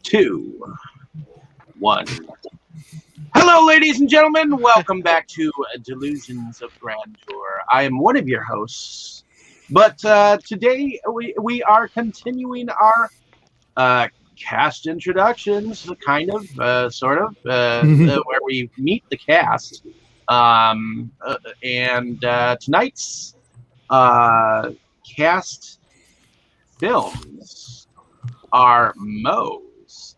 2, 1. Hello, ladies and gentlemen. Welcome back to Delusions of Grandeur. I am one of your hosts, but today we are continuing our cast introductions, kind of, sort of, where we meet the cast. And tonight's cast films are Moe's.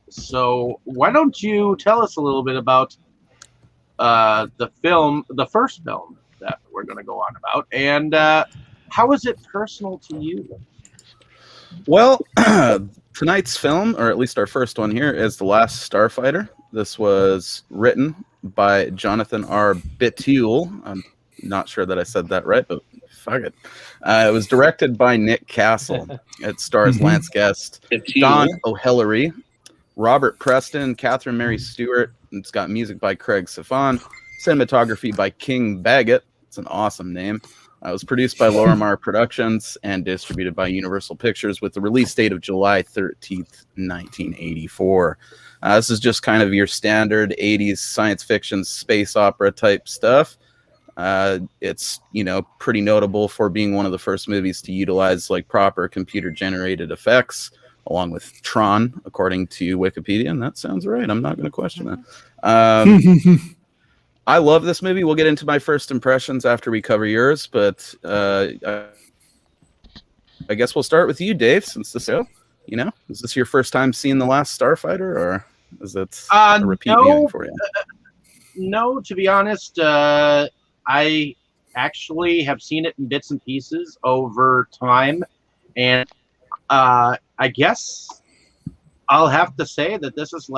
So why don't you tell us a little bit about the first film that we're going to go on about, and how is it personal to you? Well, tonight's film, or at least our first one here, is The Last Starfighter. This was written by Jonathan R. Bitule. I'm not sure that I said that right, but fuck it. It was directed by Nick Castle. It stars Lance Guest, Don O'Hellery, Robert Preston, Catherine Mary Stewart. It's got music by Craig Safan, cinematography by King Baggett. It's an awesome name. It was produced by Lorimar Productions and distributed by Universal Pictures with the release date of July 13th, 1984. This is just kind of your standard 80s science fiction space opera type stuff. It's, pretty notable for being one of the first movies to utilize like proper computer generated effects, along with Tron, according to Wikipedia. And that sounds right. I'm not going to question that. I love this movie. We'll get into my first impressions after we cover yours, but I guess we'll start with you, Dave, since this show, is this your first time seeing The Last Starfighter, or is it a repeat viewing for you? No, to be honest, I actually have seen it in bits and pieces over time, and I guess I'll have to say that this is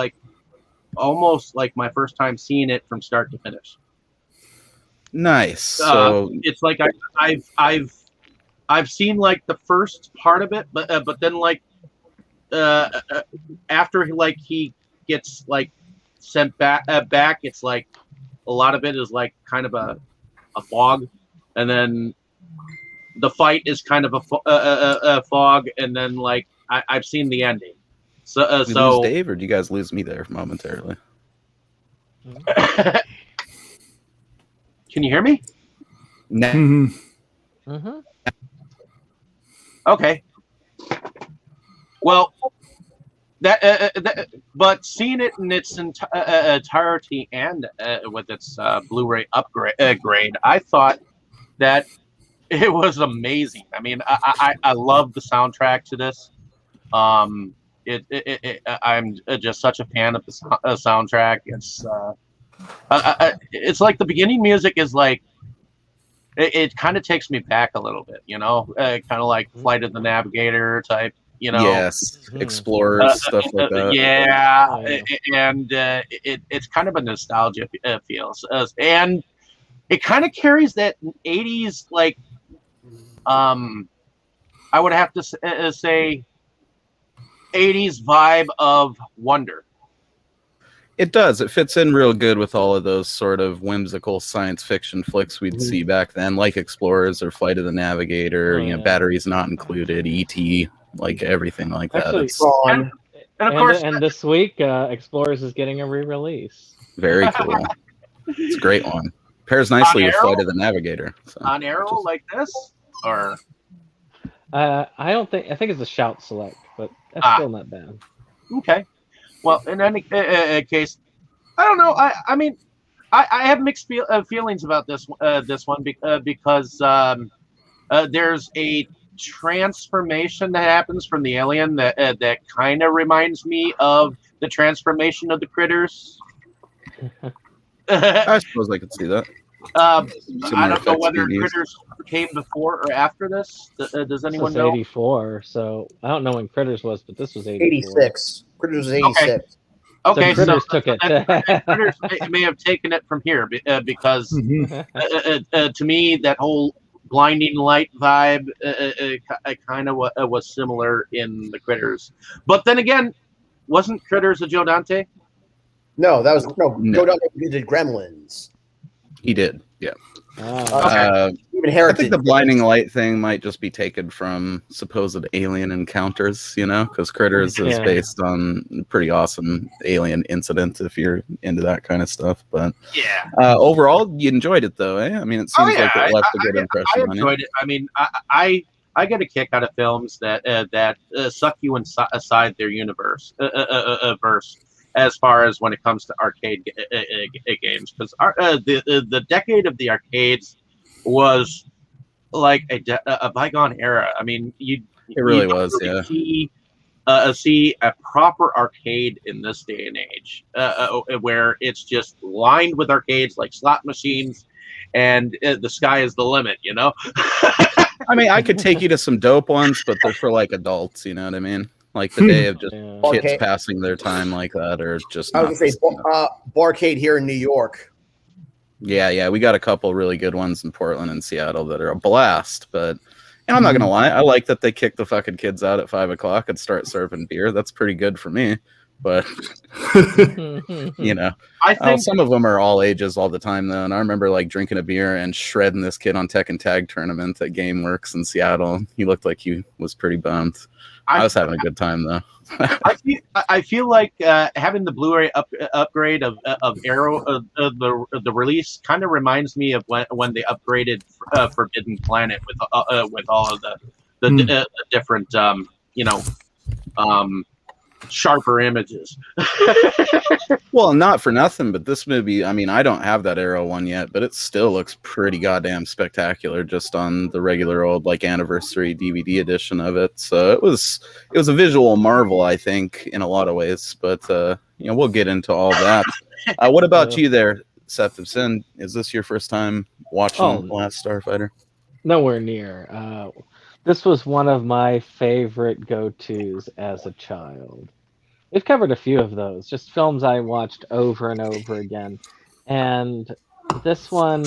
almost like my first time seeing it from start to finish. Nice. So it's like I've seen the first part of it, but then after he gets sent back, it's a lot of it is kind of a fog, and then the fight is kind of a fog, and then I've seen the ending. So lose Dave, or do you guys lose me there momentarily? Can you hear me? No. Okay. Well, but seeing it in its entirety and with its Blu-ray upgrade, I thought that it was amazing. I mean, I love the soundtrack to this. I'm just such a fan of the soundtrack. It's like the beginning music is it kind of takes me back a little bit, kind of like Flight of the Navigator type, Yes, Explorers, stuff like that. Yeah, and it's kind of a nostalgia feel, and it kind of carries that 80s I would have to say 80s vibe of wonder. It does. It fits in real good with all of those sort of whimsical science fiction flicks we'd see back then, like Explorers or Flight of the Navigator, Batteries Not Included, E.T., everything like that. And of course, and this week, Explorers is getting a re-release. Very cool. It's a great one. Pairs nicely with Flight of the Navigator. So on Arrow like this? Or I think it's a Shout Select, but that's still not bad. Okay. Well, in any case, I don't know. I mean, I have mixed feelings about this one because there's a transformation that happens from the alien that kind of reminds me of the transformation of the critters. I suppose I could see that. I don't know whether Critters came before or after this. Does anyone know? 84, so I don't know when Critters was, but this was 84. 86. Critters was 86. Okay, so Critters took it. Critters may have taken it from here because to me that whole blinding light vibe kind of was similar in the Critters. But then again, wasn't Critters a Joe Dante? No, that was Joe Dante did Gremlins. He did. Ah, Even I Heritage. think the blinding light thing might just be taken from supposed alien encounters, because Critters is Yeah. based on a pretty awesome alien incident if you're into that kind of stuff. But Yeah. overall, you enjoyed it though, eh? I mean, it seems like it left a good impression I on you. enjoyed it. I mean, I get a kick out of films that suck you inside their universe verse as far as when it comes to arcade games, because the decade of the arcades was like a bygone era. I mean, It really you don't was, really yeah. see a proper arcade in this day and age, where it's just lined with arcades like slot machines, and the sky is the limit. I mean, I could take you to some dope ones, but they're for like adults. You know what I mean? Like the day of just yeah. kids Okay. passing their time like that, or just I not. was going to say Barcade here in New York. Yeah, we got a couple really good ones in Portland and Seattle that are a blast. But I'm not gonna lie, I like that they kick the fucking kids out at 5:00 and start serving beer. That's pretty good for me. But I think some of them are all ages all the time though. And I remember like drinking a beer and shredding this kid on Tekken Tag tournament at GameWorks in Seattle. He looked like he was pretty bummed. I was having a good time though. I feel like having the Blu-ray upgrade of Arrow the release kind of reminds me of when they upgraded Forbidden Planet with all of the different sharper images. Well, not for nothing, but this movie, I mean, I don't have that Arrow one yet, but it still looks pretty goddamn spectacular just on the regular old like anniversary DVD edition of it. So it was a visual marvel, I think, in a lot of ways. But we'll get into all that. What about you there, Seth of Sin? Is this your first time watching Last Starfighter? Nowhere near. This was one of my favorite go-tos as a child. We've covered a few of those, just films I watched over and over again. And this one,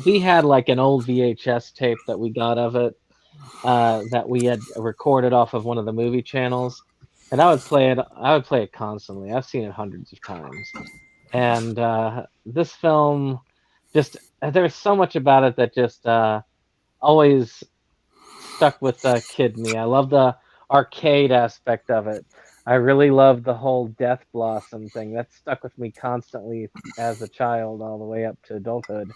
we had like an old VHS tape that we got of it that we had recorded off of one of the movie channels. And I would play it constantly. I've seen it hundreds of times. And this film, there's so much about it that just always stuck with kid me. I love the arcade aspect of it. I really love the whole Death Blossom thing. That stuck with me constantly as a child all the way up to adulthood.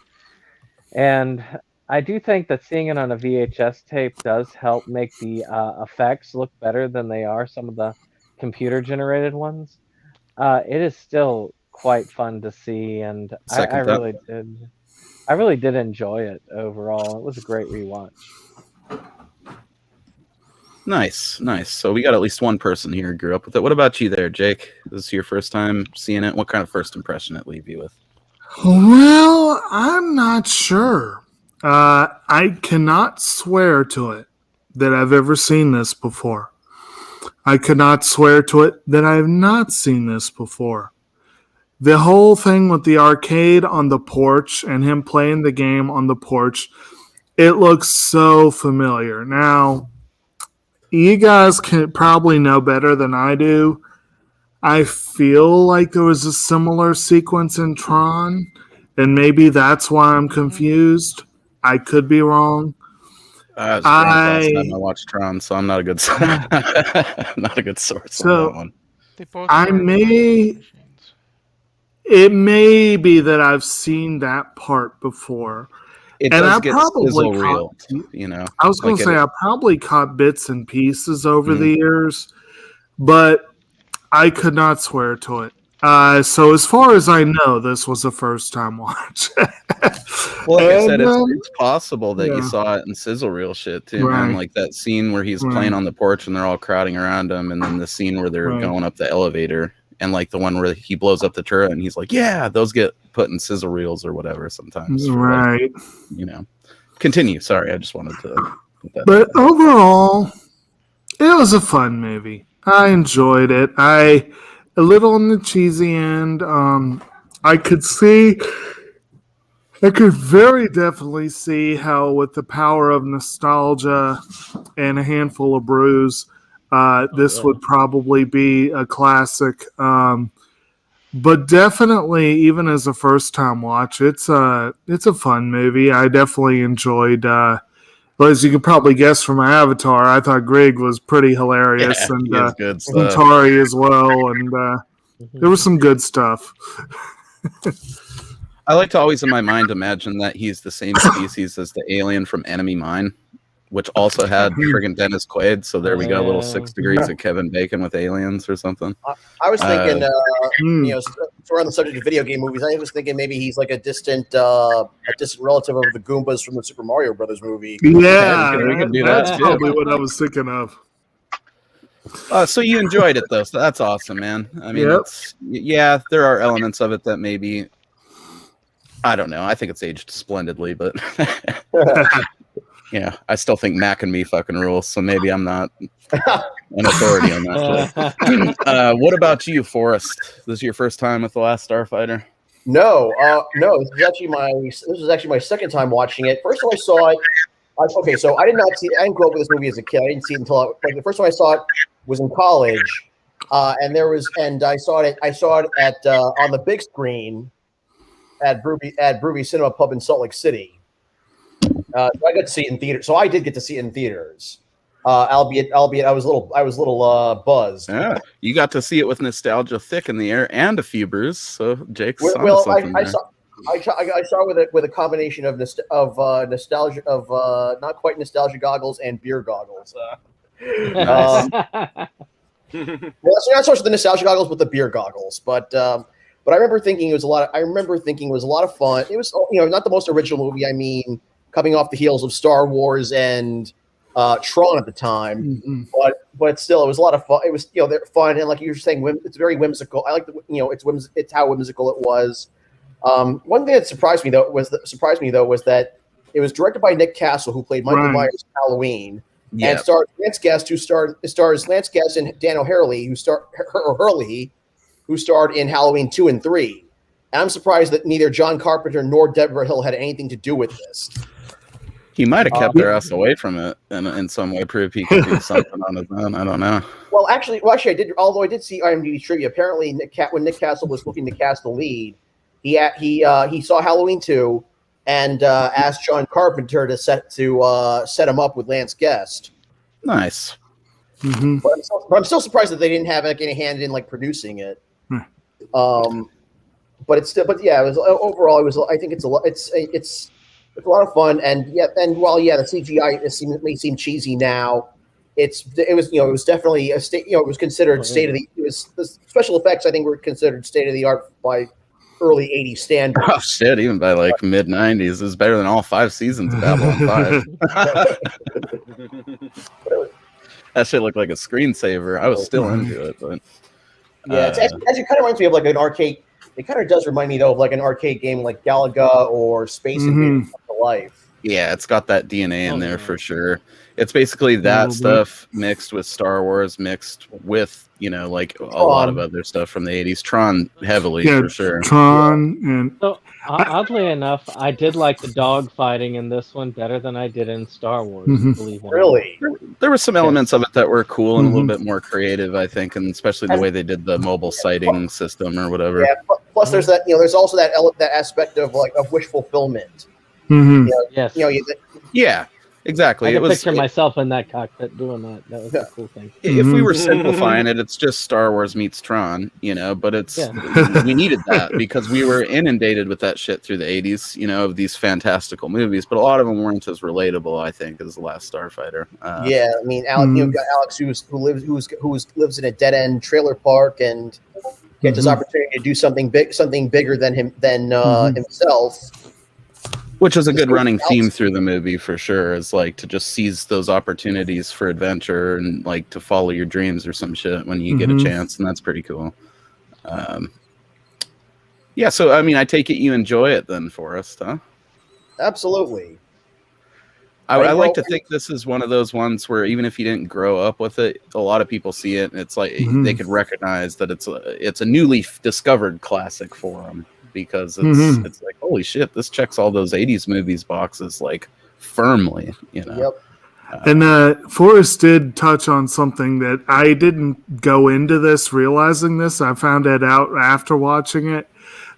And I do think that seeing it on a VHS tape does help make the effects look better than they are some of the computer generated ones. It is still quite fun to see, and I really did. I really did enjoy it overall. It was a great rewatch. Nice. So we got at least one person here who grew up with it. What about you there, Jake? This is your first time seeing it. What kind of first impression it leave you with? Well, I'm not sure. I cannot swear to it that I've ever seen this before. I cannot swear to it that I have not seen this before. The whole thing with the arcade on the porch and him playing the game on the porch, it looks so familiar. Now, you guys can probably know better than I do. I feel like there was a similar sequence in Tron, and maybe that's why I'm confused. I could be wrong. I was drunk last time I watched Tron, so I'm not a good not a good source on that one. It may be that I've seen that part before. It does get sizzle reeled, I was going to say I probably caught bits and pieces over the years, but I could not swear to it. So as far as I know, this was a first time watch. Well, like I said, it's possible that you saw it in sizzle reel shit too, man. Like that scene where he's playing on the porch and they're all crowding around him, and then the scene where they're going up the elevator, and like the one where he blows up the turret and he's like, "Yeah," those get put in sizzle reels or whatever sometimes. Right. Like, continue. Sorry, I just wanted to put that. But overall, it was a fun movie. I enjoyed it. A little on the cheesy end. I could very definitely see how, with the power of nostalgia and a handful of brews, this would probably be a classic. But definitely, even as a first time watch, it's a fun movie. I definitely enjoyed. Well, as you can probably guess from my avatar, I thought Greg was pretty hilarious, Yeah, and he has good stuff. Centauri as well, and there was some good stuff. I like to always in my mind imagine that he's the same species as the alien from Enemy Mine, which also had friggin' Dennis Quaid. So there we go, a little 6 degrees of Kevin Bacon with aliens or something. I was thinking, Hmm. you know, we're on the subject of video game movies. I was thinking maybe he's like a distant relative of the Goombas from the Super Mario Brothers movie. Yeah, we can do that's that, too. probably what I was thinking of. So you enjoyed it though, so that's awesome, man. I mean, Yep. yeah, there are elements of it that maybe I don't know. I think it's aged splendidly, but yeah, I still think Mac and Me fucking rules. So maybe I'm not an authority on that. What about you, Forrest? This is your first time with The Last Starfighter? No. This is actually my second time watching it. First time I saw it. Okay, so I didn't grow up with this movie as a kid. I didn't see it until the first time I saw it was in college, and I saw it at on the big screen at Bruvy Cinema Pub in Salt Lake City. So I got to see it in theater. So I did get to see it in theaters, albeit I was a little buzzed. Yeah, you got to see it with nostalgia thick in the air and a few brews. So Jake's Well, something I saw with a combination of nostalgia of not quite nostalgia goggles and beer goggles. Well, so not so much the nostalgia goggles, but the beer goggles. But I remember thinking it was a lot of fun. It was not the most original movie. I mean, coming off the heels of Star Wars and Tron at the time, but still, it was a lot of fun. It was they're fun, and like you were saying, it's very whimsical. I like it's how whimsical it was. One thing that surprised me though was that it was directed by Nick Castle, who played Michael Myers in Halloween, and stars Lance Guest, stars Lance Guest and Dan Hurley, who starred in Halloween 2 and 3. And I'm surprised that neither John Carpenter nor Deborah Hill had anything to do with this. He might have kept their ass away from it and in some way prove he could do something on his own. I don't know. Well, actually, I did. Although I did see IMDb trivia. Apparently, when Nick Castle was looking to cast the lead, he saw Halloween 2 and asked John Carpenter to set him up with Lance Guest. Nice. Mm-hmm. But I'm still surprised that they didn't have any hand in like producing it. But yeah, it was overall. It was. I think it's a lot of fun, and while the CGI may seem cheesy now, it was definitely it was considered state of the. The special effects I think were considered state of the art by early '80s standards. Oh shit! Even by like mid '90s, is better than all 5 seasons of Babylon 5. That shit looked like a screensaver. I was still into it, but yeah, it kind of reminds me of like an arcade. It kind of does remind me though of like an arcade game like Galaga or Space Invaders of Life. Yeah, it's got that DNA in there for sure. It's basically that stuff mixed with Star Wars, mixed with like a lot of other stuff from the 80s. Tron heavily for sure. Tron and So oddly enough, I did like the dog fighting in this one better than I did in Star Wars. Believe it or not. Really? There were some elements of it that were cool and a little bit more creative, I think, and especially the way they did the mobile sighting system or whatever. Yeah. Plus, there's that. There's also that aspect of wish fulfillment. Yes. Yeah, exactly. I can picture myself in that cockpit doing that. That was a cool thing. If we were simplifying it, it's just Star Wars meets Tron, but it's we needed that because we were inundated with that shit through the 80s, of these fantastical movies, but a lot of them weren't as relatable, I think, as The Last Starfighter. Yeah, I mean, Alex, you've got Alex who lives in a dead end trailer park and gets his opportunity to do something bigger than himself. Which is a good running theme through the movie for sure, is like to just seize those opportunities for adventure and like to follow your dreams or some shit when you get a chance, and that's pretty cool. Yeah, so I mean, I take it you enjoy it then, Forrest, huh? Absolutely. I like to think this is one of those ones where even if you didn't grow up with it, a lot of people see it and it's like they could recognize that it's a newly discovered classic for them. Because it's like, holy shit, this checks all those 80s movies boxes like firmly, Yep. And Forrest did touch on something that I didn't go into this realizing this. I found it out after watching it.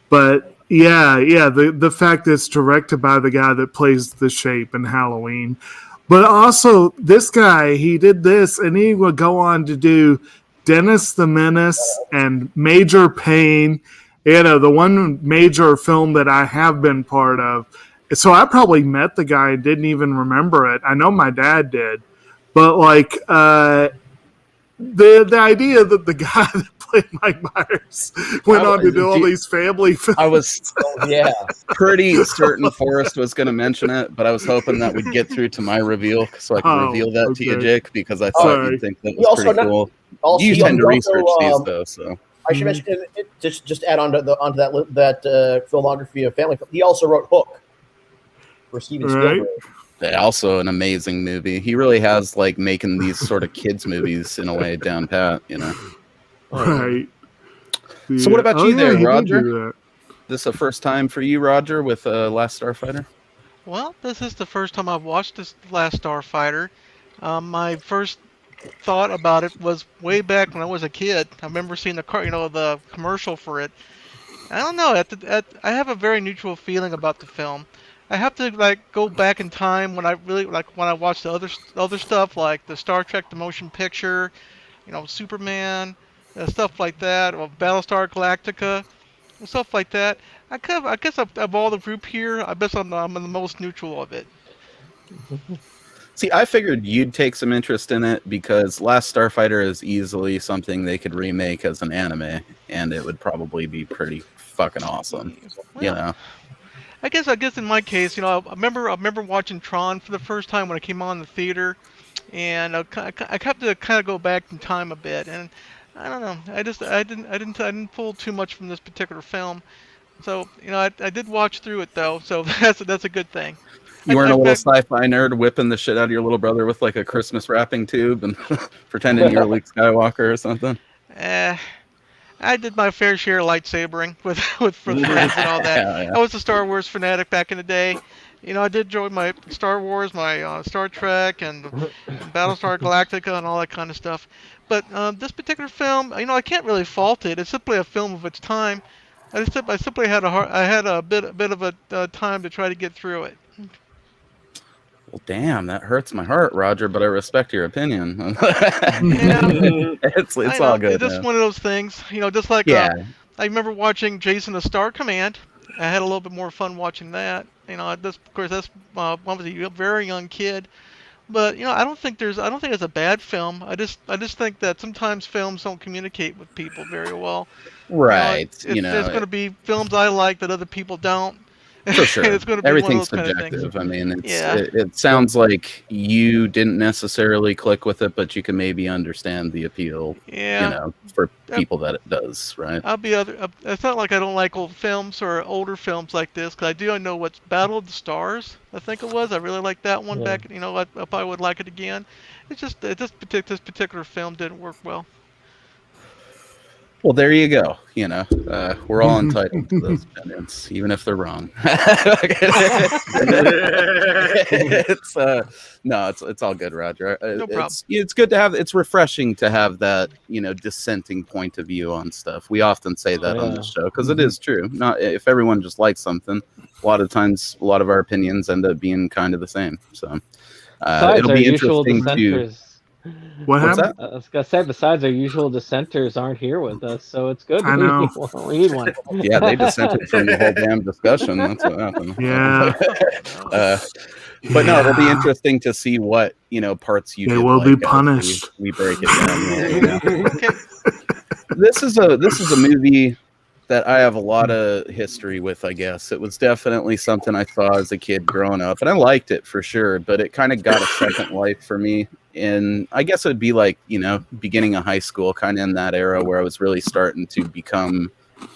But yeah, the fact that it's directed by the guy that plays the Shape in Halloween. But also, this guy, he did this, and he would go on to do Dennis the Menace and Major Payne, the one major film that I have been part of. So I probably met the guy and didn't even remember it. I know my dad did. But, like, the idea that the guy that played Mike Myers went on to do all these family films. I was Yeah. pretty certain Forrest was going to mention it, but I was hoping that we'd get through to my reveal so I could reveal that to you, Jake, because I thought you'd think that was pretty cool. You tend to research these, though, so. I should mention it, just add on to that filmography of family. He also wrote Hook for Steven Spielberg. Also an amazing movie. He really has like making these sort of kids movies in a way down pat, Right. So what about you there, Roger? This a first time for you, Roger, with Last Starfighter? Well, this is the first time I've watched this Last Starfighter. My first thought about it was way back when I was a kid. I remember seeing the commercial for it. I don't know. I have a very neutral feeling about the film. I have to go back in time when I really when I watched the other stuff like the Star Trek the motion picture, Superman, stuff like that, or Battlestar Galactica, and stuff like that. I guess of all the group here, I guess I'm the most neutral of it. See, I figured you'd take some interest in it because Last Starfighter is easily something they could remake as an anime, and it would probably be pretty fucking awesome. Well, I guess in my case, I remember watching Tron for the first time when it came on in the theater, and I kept to kind of go back in time a bit, and I don't know, I didn't pull too much from this particular film, so I did watch through it though, so that's a good thing. You weren't a little sci-fi nerd whipping the shit out of your little brother with like a Christmas wrapping tube and pretending you're Luke Skywalker or something? I did my fair share of lightsabering with friends and all that. Yeah. I was a Star Wars fanatic back in the day. I did enjoy my Star Wars, my Star Trek, and Battlestar Galactica, and all that kind of stuff. But this particular film, I can't really fault it. It's simply a film of its time. I simply had a bit of a time to try to get through it. Well, damn, that hurts my heart, Roger, but I respect your opinion. It's all good. It's just one of those things, just like I remember watching Jason the Star Command. I had a little bit more fun watching that. Of course, that's one was a very young kid, but I don't think it's a bad film. I just think that sometimes films don't communicate with people very well. Right. There's going to be films I like that other people don't. For sure. Everything's subjective. I mean, it sounds like you didn't necessarily click with it, but you can maybe understand the appeal, for people that it does, right? It's not like I don't like old films or older films like this, because I know what's Battle of the Stars, I think it was. I really liked that one back, I probably would like it again. It's just this particular film didn't work well. Well, there you go. We're all entitled to those opinions, even if they're wrong. It's all good, Roger. No problem. It's good to have. It's refreshing to have that dissenting point of view on stuff. We often say that on the show because it is true. Not if everyone just likes something, a lot of times, a lot of our opinions end up being kind of the same. So it'll be interesting to. What happened? I was gonna say, besides, our usual dissenters aren't here with us, so it's good. I know. We need one. Yeah, they dissented from the whole damn discussion. That's what happened. Yeah. But no, it'll be interesting to see what parts you. They will be punished. We break it down. Okay. This is a movie that I have a lot of history with, I guess. It was definitely something I saw as a kid growing up, and I liked it for sure, but it kind of got a second life for me. And I guess it would be like, beginning of high school, kind of in that era where I was really starting to become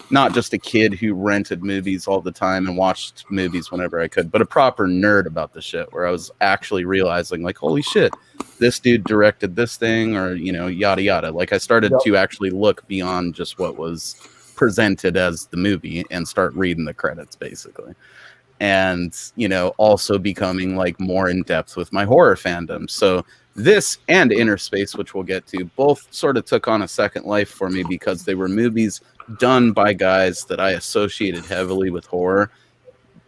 not just a kid who rented movies all the time and watched movies whenever I could, but a proper nerd about the shit, where I was actually realizing, like, holy shit, this dude directed this thing, or, yada, yada. Like, I started to actually look beyond just what was presented as the movie and start reading the credits, basically. and also becoming like more in depth with my horror fandom. So this and Inner Space, which we'll get to, both sort of took on a second life for me because they were movies done by guys that I associated heavily with horror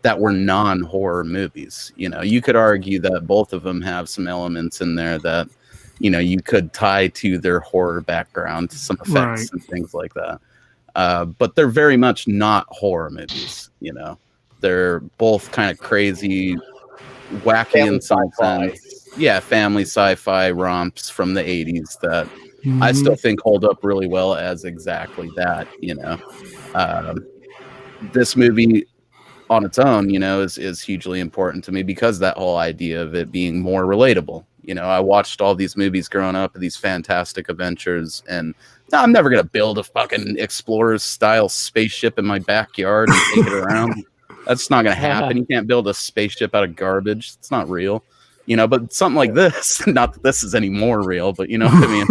that were non-horror movies. You could argue that both of them have some elements in there that you could tie to their horror background, some effects and things like that. But they're very much not horror movies. They're both kind of crazy, wacky Family in some sci-fi. sense. Yeah, family sci-fi romps from the 80s that I still think hold up really well as exactly that. This movie on its own, is hugely important to me because that whole idea of it being more relatable. I watched all these movies growing up, these fantastic adventures, and I'm never going to build a fucking Explorers style spaceship in my backyard and take it around. That's not going to happen. You can't build a spaceship out of garbage. It's not real. But something like this, not that this is any more real, but you know what I mean?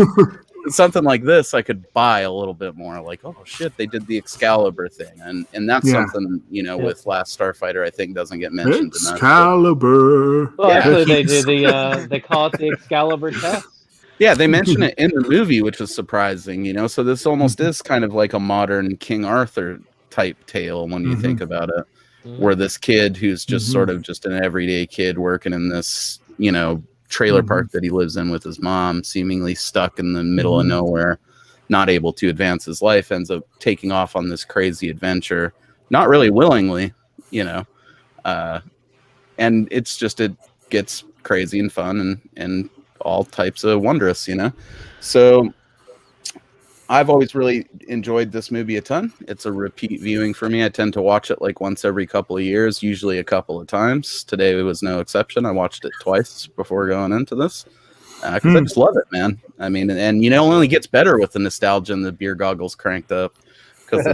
Something like this, I could buy a little bit more. Like, oh shit, they did the Excalibur thing, and that's something with Last Starfighter I think doesn't get mentioned enough. Excalibur. Well, actually, they do they call it the Excalibur test. Yeah, they mention it in the movie, which is surprising. So this almost is kind of like a modern King Arthur type tale when you think about it, where this kid who's just sort of just an everyday kid working in this trailer park that he lives in with his mom, seemingly stuck in the middle of nowhere, not able to advance his life, ends up taking off on this crazy adventure, not really willingly, and it gets crazy and fun and all types of wondrous, So I've always really enjoyed this movie a ton. It's a repeat viewing for me. I tend to watch it like once every couple of years, usually a couple of times. Today was no exception. I watched it twice before going into this because I just love it, man. I mean, and it only gets better with the nostalgia and the beer goggles cranked up because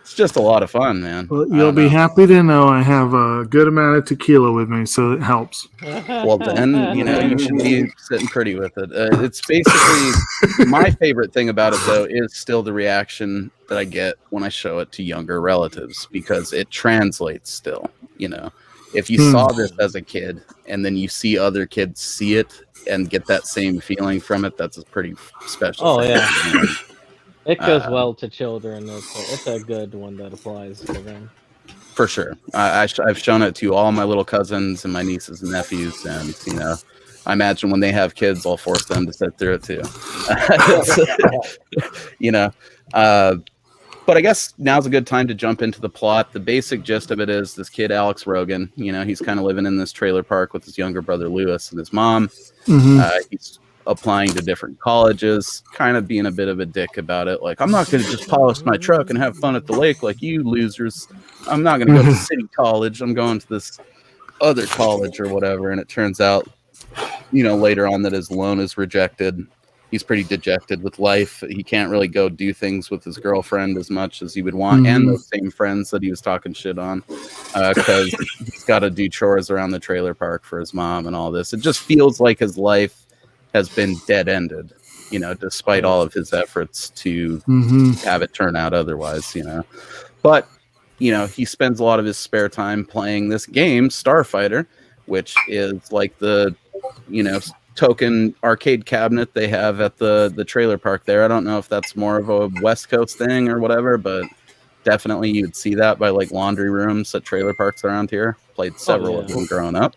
it's just a lot of fun, man. Well, you'll be happy to know I have a good amount of tequila with me, so it helps. Well, then, you should be sitting pretty with it. It's basically my favorite thing about it, though, is still the reaction that I get when I show it to younger relatives because it translates still. If you saw this as a kid and then you see other kids see it and get that same feeling from it, that's a pretty special. Oh, yeah. It goes well to children. It's a good one that applies to them. For sure. I've shown it to all my little cousins and my nieces and nephews, and I imagine when they have kids, I'll force them to sit through it too. But I guess now's a good time to jump into the plot. The basic gist of it is this kid, Alex Rogan, he's kind of living in this trailer park with his younger brother, Lewis, and his mom. He's applying to different colleges, kind of being a bit of a dick about it. Like, I'm not going to just polish my truck and have fun at the lake like you losers. I'm not going to go to city college. I'm going to this other college or whatever. And it turns out, later on that his loan is rejected. He's pretty dejected with life. He can't really go do things with his girlfriend as much as he would want, and those same friends that he was talking shit on, because he's got to do chores around the trailer park for his mom and all this. It just feels like his life has been dead-ended, despite all of his efforts to have it turn out otherwise, But, he spends a lot of his spare time playing this game, Starfighter, which is like the, token arcade cabinet they have at the trailer park there. I don't know if that's more of a West Coast thing or whatever, but definitely you'd see that by like laundry rooms at trailer parks around here. Played several of them growing up.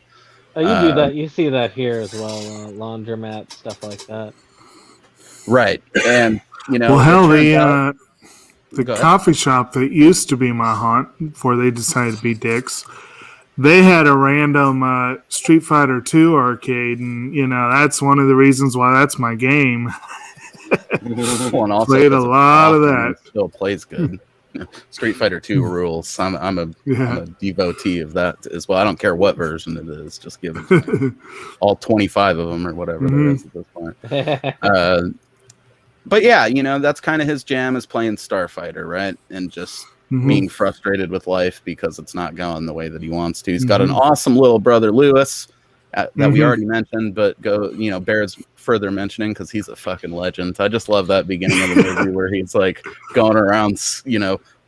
You do that. You see that here as well. Laundromat, stuff like that. Right. And, well, hell, the coffee shop that used to be my haunt before they decided to be dicks, they had a random Street Fighter 2 arcade, and, that's one of the reasons why that's my game. Well, also played a lot of that. Still plays good. Street Fighter 2 rules. I'm a devotee of that as well. I don't care what version it is. Just give it all 25 of them or whatever there is at this point. But yeah, that's kind of his jam, is playing Starfighter, right? And just being frustrated with life because it's not going the way that he wants to. He's got an awesome little brother, Lewis, that we already mentioned, but bears further mentioning because he's a fucking legend. I just love that beginning of the movie where he's like going around,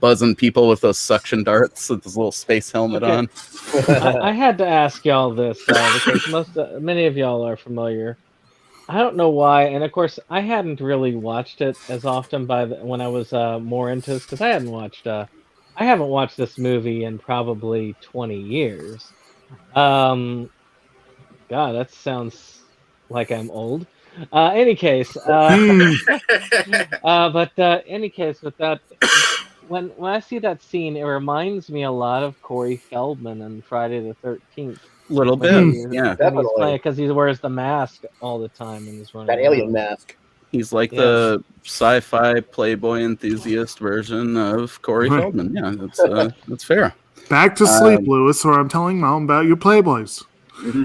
buzzing people with those suction darts with his little space helmet Okay. on. I had to ask y'all this because many of y'all are familiar. I don't know why, and of course, I hadn't really watched it as often when I was more into this because I haven't watched this movie in probably 20 years. Um, God, that sounds like I'm old. Any case, Hmm. any case, with that, when I see that scene, it reminds me a lot of Corey Feldman in Friday the 13th Little when bit, Hmm. yeah. he's playing because he wears the mask all the time and he's running That alien around. mask. He's like Yeah. the sci-fi playboy enthusiast version of Corey Right. Feldman. Yeah, that's fair. Back to sleep, Um, Lewis, or I'm telling Mom about your Playboys. in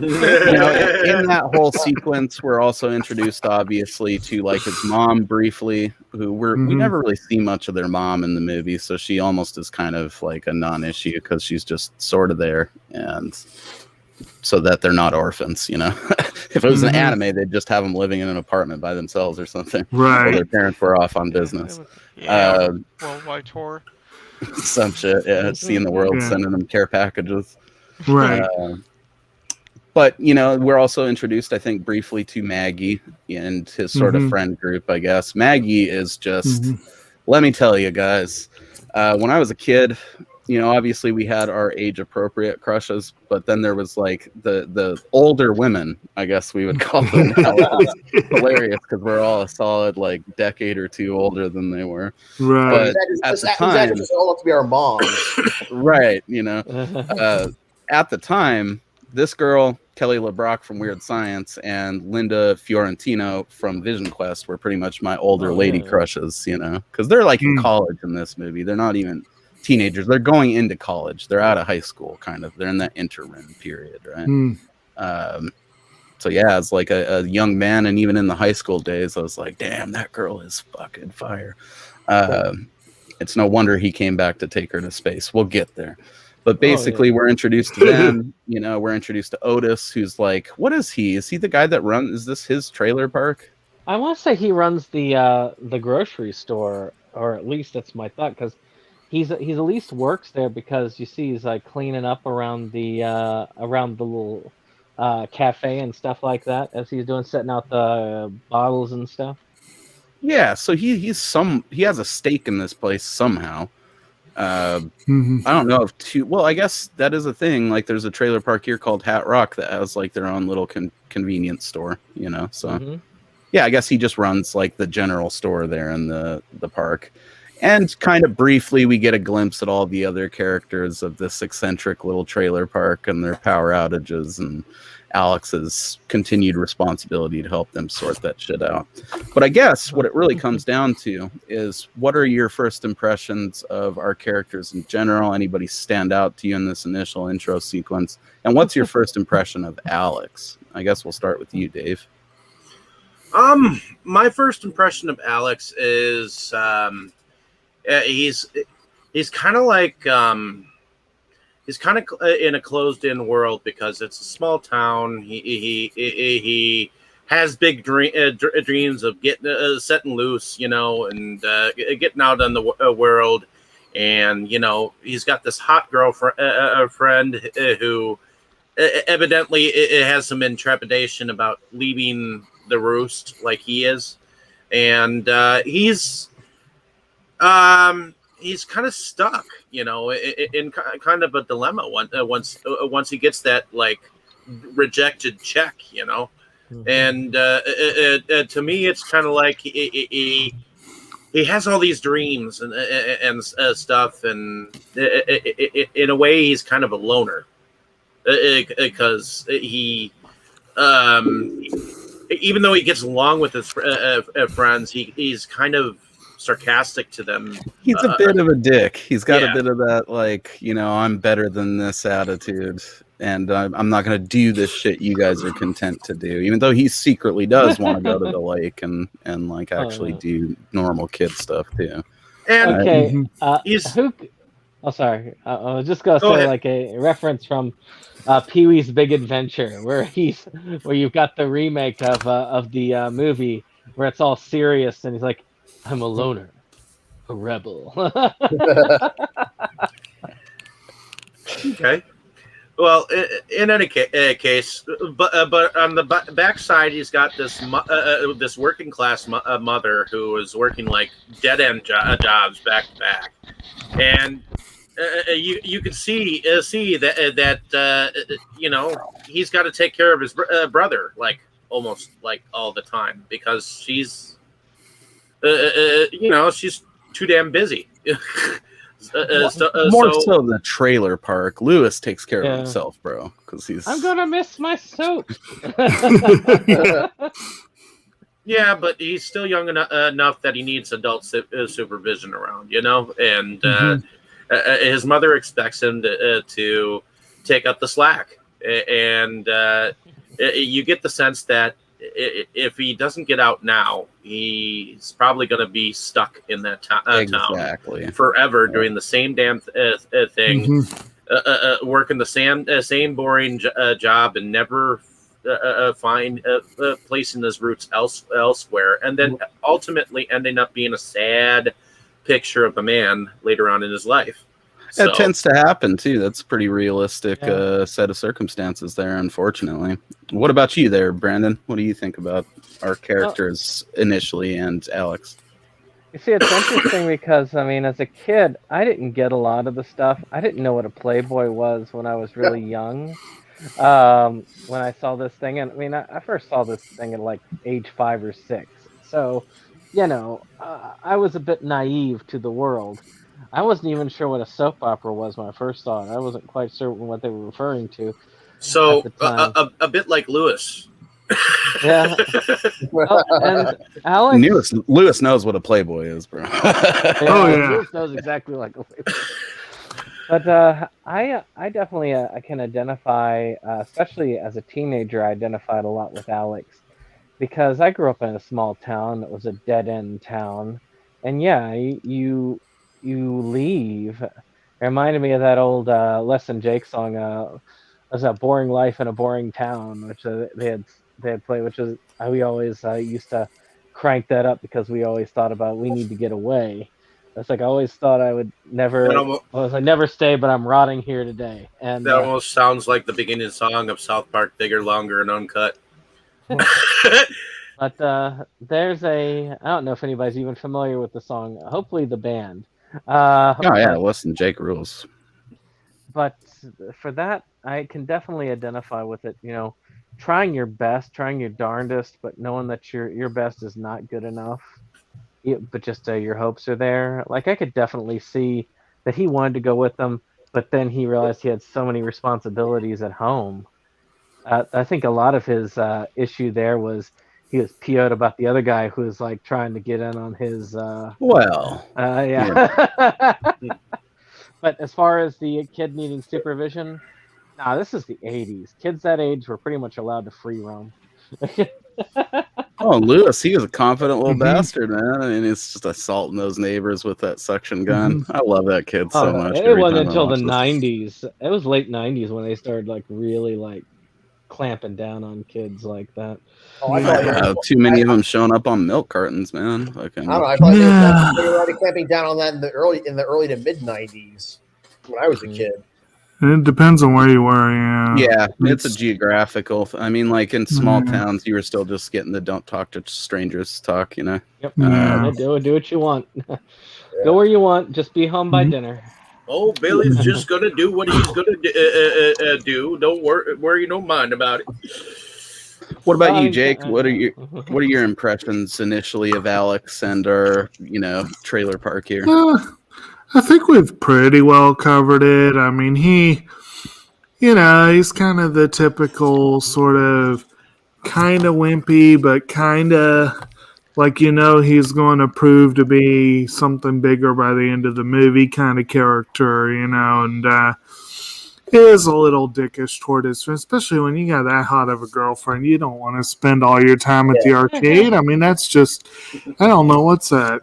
that whole sequence, we're also introduced, obviously, to like his mom briefly, who we Mhm. never really see much of their mom in the movie, so she almost is kind of like a non-issue because she's just sort of there, and so that they're not orphans, you know. If it was an Mhm. anime, they'd just have them living in an apartment by themselves or something, while Right. their parents were off on business. Yeah, worldwide tour. Some shit, yeah. Seeing the world, Yeah. sending them care packages. Right. But you know, we're also introduced, I think, briefly to Maggie and his sort of Mhm. friend group. I guess Maggie is just. Mhm. Let me tell you guys, when I was a kid, you know, obviously we had our age appropriate crushes, but then there was like the older women, I guess we would call them now, which is hilarious because we're all a solid like decade or two older than they were. Right. But at the These time, actresses all have to be our moms. right, you know, at the time, this girl, Kelly LeBrock from Weird Science, and Linda Fiorentino from Vision Quest were pretty much my older lady crushes, you know, because they're like in Mm. college in this movie. They're not even teenagers. They're going into college. They're out of high school, kind of. They're in that interim period, right? Mm. So yeah, as like a young man, and even in the high school days, I was like, damn, that girl is fucking fire. It's no wonder he came back to take her to space. We'll get there. But basically, we're introduced to them. You know, we're introduced to Otis, who's like, what is he? Is he the guy that runs? Is this his trailer park? I want to say he runs the grocery store, or at least that's my thought, because he's at least works there because you see he's like cleaning up around the little cafe and stuff like that as he's doing setting out the bottles and stuff. Yeah. So he has a stake in this place somehow. Mhm. I don't know if well, I guess that is a thing. Like, there's a trailer park here called Hat Rock that has like their own little convenience store. You know, so. Mhm. Yeah, I guess he just runs like the general store there in the park. And kind of briefly, we get a glimpse at all the other characters of this eccentric little trailer park and their power outages and Alex's continued responsibility to help them sort that shit out. But I guess what it really comes down to is, what are your first impressions of our characters in general? Anybody stand out to you in this initial intro sequence? And what's your first impression of Alex? I guess we'll start with you, Dave. My first impression of Alex is he's kind of like he's kind of in a closed-in world because it's a small town. He has big dreams of getting setting loose, you know, and getting out on the world. And you know, he's got this hot friend who evidently it has some intrepidation about leaving the roost like he is, and he's kind of stuck, you know, in kind of a dilemma once he gets that like rejected check, you know. And to me, it's kind of like he has all these dreams and stuff, and in a way, he's kind of a loner because he. Even though he gets along with his friends, he's kind of sarcastic to them. He's a bit of a dick. He's got yeah. a bit of that, like, you know, I'm better than this attitude, and I'm not going to do this shit you guys are content to do. Even though he secretly does want to go to the lake and like actually do normal kid stuff too. And Okay, he's who? Oh, sorry. I was just gonna Go say ahead. like a reference from Pee-wee's Big Adventure, where you've got the remake of the movie where it's all serious, and he's like, "I'm a loner." A rebel. Okay. Well, in any case, but on the backside, he's got this working class mother who is working like dead end jobs back to back, and you can see that he's got to take care of his brother like almost like all the time because she's she's too damn busy. More so the trailer park. Lewis takes care Yeah. of himself, bro, because he's. I'm gonna miss my soap. Yeah, but he's still young enough that he needs adult supervision around, and his mother expects him to take up the slack, and you get the sense that if he doesn't get out now, he's probably going to be stuck in that town forever, doing the same damn thing, working the same boring job, and never find placing his roots elsewhere, and then ultimately ending up being a sad picture of a man later on in his life. It tends to happen too. That's a pretty realistic set of circumstances there, unfortunately. What about you there, Brandon? What do you think about our characters initially and Alex? You see, it's interesting because, I mean, as a kid, I didn't get a lot of the stuff. I didn't know what a Playboy was when I was really young. When I saw this thing, and I mean, I first saw this thing at like age 5 or 6. So, I was a bit naive to the world. I wasn't even sure what a soap opera was when I first saw it. I wasn't quite certain what they were referring to. So, at the time. a bit like Lewis. Yeah. And Alex, Lewis knows what a Playboy is, bro. Lewis knows exactly like a Playboy. But I definitely I can identify, especially as a teenager, I identified a lot with Alex because I grew up in a small town that was a dead end town, and you leave. It reminded me of that old Less Than Jake song. Was that "Boring Life in a Boring Town," which they had played, which is we always used to crank that up because we always thought about we need to get away. It's like I always thought I would never. I was like never stay, but I'm rotting here today. And that almost sounds like the beginning song of South Park, Bigger, Longer, and Uncut. But there's I don't know if anybody's even familiar with the song. Hopefully, the band. Less Than Jake rules. But for that, I can definitely identify with it. Trying your best, trying your darndest, but knowing that your best is not good enough. But just your hopes are there. Like I could definitely see that he wanted to go with them, but then he realized he had so many responsibilities at home. I think a lot of his issue there was he was PO'd about the other guy who was like trying to get in on his. But as far as the kid needing supervision, this is the 80s. Kids that age were pretty much allowed to free roam. Oh, Lewis, he was a confident little bastard, man. I mean, he's just assaulting those neighbors with that suction gun. I love that kid so much. It wasn't until the 90s. It was late 90s when they started like really like clamping down on kids like that. Too many of them showing up on milk cartons, man. I don't know. I thought they were already clamping down on that in the early to mid 90s when I was a kid. It depends on where you were, yeah. It's a geographical. I mean, like in small towns, you were still just getting the "don't talk to strangers" talk, Yep. Do what you want. Go where you want. Just be home by dinner. Oh, Billy's just gonna do what he's gonna do. Don't worry no mind about it. What about you, Jake? What are your impressions initially of Alex and our trailer park here? I think we've pretty well covered it. I mean, he's kind of the typical sort of kind of wimpy, but kind of like, he's going to prove to be something bigger by the end of the movie kind of character, and he is a little dickish toward his friends, especially when you got that hot of a girlfriend. You don't want to spend all your time at the arcade. I mean, that's just, I don't know what's that,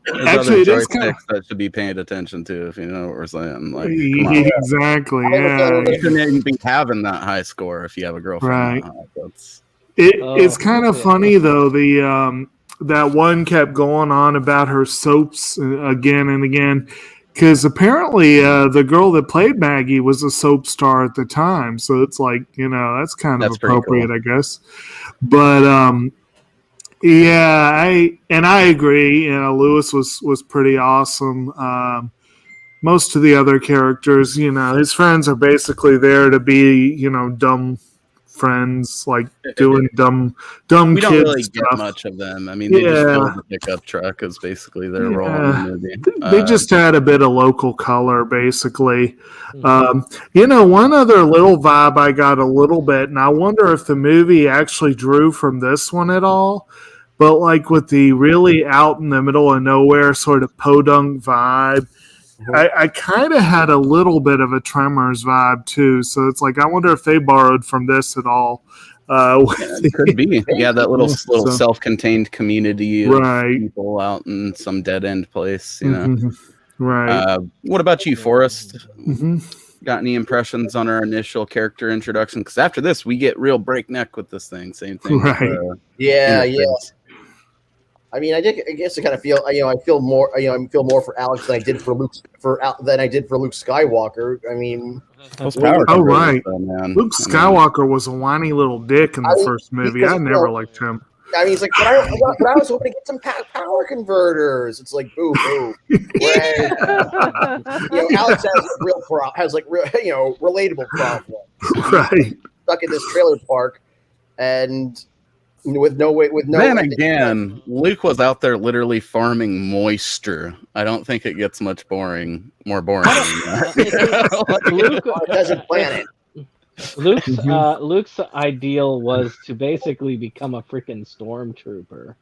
Actually, it is kind of that should be paying attention to, if you know what we're saying. Like, exactly, yeah. You shouldn't even be having that high score if you have a girlfriend. Right. It's kind of funny though. that one kept going on about her soaps again and again. Because apparently the girl that played Maggie was a soap star at the time. So it's like, that's kind of That's pretty appropriate, cool. I guess. But yeah, I agree. Lewis was pretty awesome. Most of the other characters, his friends are basically there to be, dumb friends, like doing dumb We don't kid really get stuff. much of them. I mean, they just Yeah. fill the pickup truck is basically their role in the movie. They just had a bit of local color, basically. Mhm. One other little vibe I got a little bit, and I wonder if the movie actually drew from this one at all. But like with the really out in the middle of nowhere sort of podunk vibe, I kind of had a little bit of a Tremors vibe too. So it's like I wonder if they borrowed from this at all. It could be. Yeah, that little So- self-contained community of Right. people out in some dead end place. Right. What about you, Forrest? hmm Got any impressions on our initial character introduction? Because after this, we get real breakneck with this thing. Same thing. Right. Yeah. Interface. I mean, I guess I kind of feel, I feel more, I feel more for Alex than I did for Luke, than I did for Luke Skywalker. I mean, Those power Oh, converters, right. though, man. Luke I mean, Skywalker was a whiny little dick in the I- first movie. because, I never liked him. I mean, it's like, but I was hoping to get some power converters. It's like, boo, boo. Whereas, Alex has real, relatable problems. Right. Stuck in this trailer park, and with no way, Then again, Luke was out there literally farming moisture. I don't think it gets much more boring than that. Luke, on a desert planet. Luke's ideal was to basically become a freaking stormtrooper.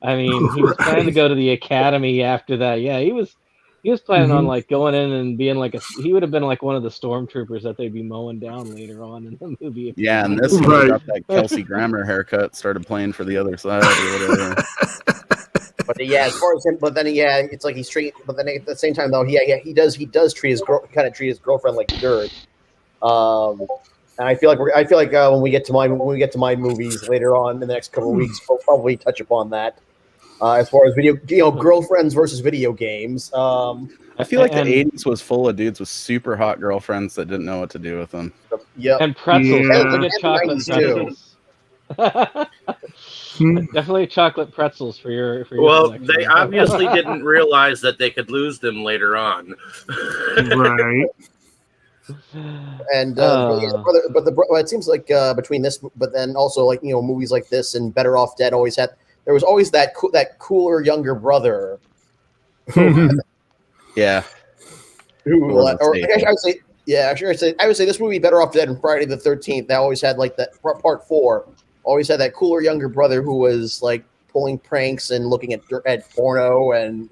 I mean, he was planning to go to the academy after that. Yeah, he was planning on like going in and being like he would have been like one of the stormtroopers that they'd be mowing down later on in the movie. Yeah, and this one Right. got that Kelsey Grammer haircut, started playing for the other side or whatever. But yeah, as far as him, but then it's like he's treating. But then at the same time, though, he does treat his girlfriend like dirt. And I feel like when we get to my movies later on in the next couple of weeks, we'll probably touch upon that. As far as girlfriends versus video games. I feel like And- the 80s was full of dudes with super hot girlfriends that didn't know what to do with them. Yep. And pretzels. Yeah. Don't forget And chocolate 90s pretzels. Hmm. Definitely chocolate pretzels for your Well, collection. they obviously didn't realize that they could lose them later on. Right. And it seems like between this, but then also like movies like this and Better Off Dead there was always that cooler younger brother Yeah. who Or the or staple. I would say I would say this movie Better Off Dead and Friday the 13th. They always had like that part 4 always had that cooler younger brother who was like pulling pranks and looking at porno and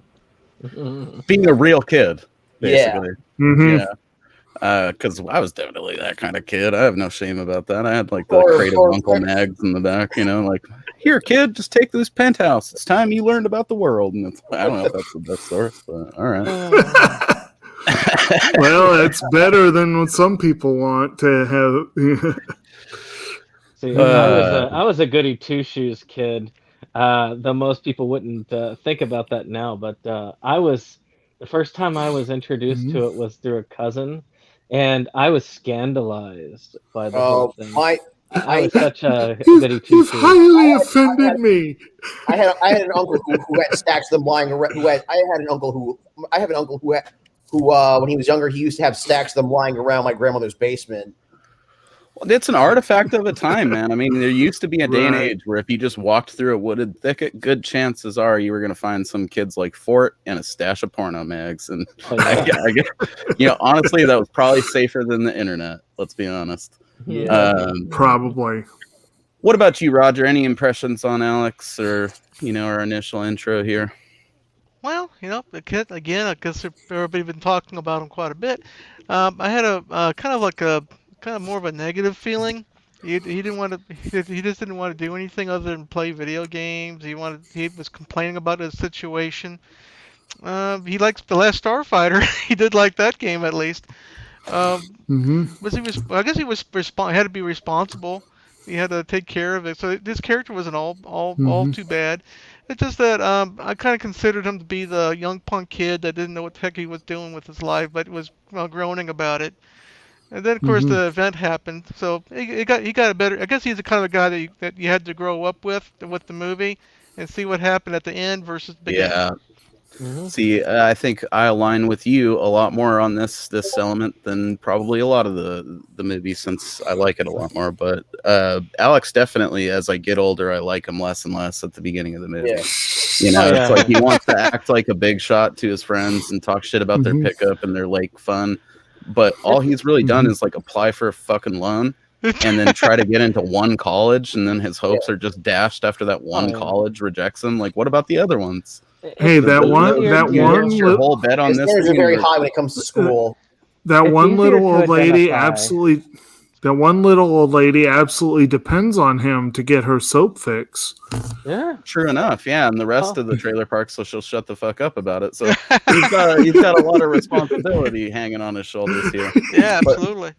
Being a real kid, Yeah. basically. Mhm. Yeah. Because I was definitely that kind of kid. I have no shame about that. I had like the Or- crate of or- Uncle Mags in the back, like, here, kid, just take this penthouse. It's time you learned about the world. And I don't know if that's the best source, but all right. Well, it's better than what some people want to have. See, Uh, I was a goody two shoes kid. Though most people wouldn't think about that now, but the first time I was introduced to it was through a cousin, and I was scandalized by the whole thing. I was such a goody two You've shoes. highly offended me. I had an uncle who had stacks of them lying around. I have an uncle who when he was younger he used to have stacks of them lying around my grandmother's basement. Well, it's an artifact of a time, man. I mean, there used to be a day and Right. age where if you just walked through a wooded thicket, good chances are you were going to find some kids like Fort and a stash of porno mags. And Oh, yeah. I guess, honestly, that was probably safer than the internet. Let's be honest. Yeah. Probably. What about you, Roger? Any impressions on Alex or our initial intro here? Well, the kid again. I guess everybody's been talking about him quite a bit. I had a kind of more of a negative feeling. He didn't want to. He just didn't want to do anything other than play video games. He was complaining about his situation. He likes the Last Starfighter. He did like that game at least. hmm I guess he was had to be responsible. He had to take care of it. So this character wasn't all Mhm. too bad. It's just that I kind of considered him to be the young punk kid that didn't know what the heck he was doing with his life, but was groaning about it. And then, of course, Mhm. the event happened. So he got a better. I guess he's the kind of guy that you had to grow up with the movie and see what happened at the end versus the beginning. Yeah. Mhm. See, I think I align with you a lot more on this element than probably a lot of the movie, since I like it a lot more. But Alex, definitely, as I get older, I like him less and less at the beginning of the movie. Yeah. You know, Oh, it's yeah. like he wants to act like a big shot to his friends and talk shit about their Mhm. pickup and their lake fun. But all he's really done is like apply for a fucking loan and then try to get into one college, and then his hopes are just dashed after that one yeah. college rejects him. Like, what about the other ones? Hey, It's that one, easier that to- one, Your li- whole bet on His this standards are thing very were- high when it comes to school. that It's one easier little to old lady identify. absolutely. That one little old lady absolutely depends on him to get her soap fix. Yeah. True enough, yeah, and the rest Oh. of the trailer park, so she'll shut the fuck up about it. So he's got a lot of responsibility hanging on his shoulders here. Yeah, But absolutely.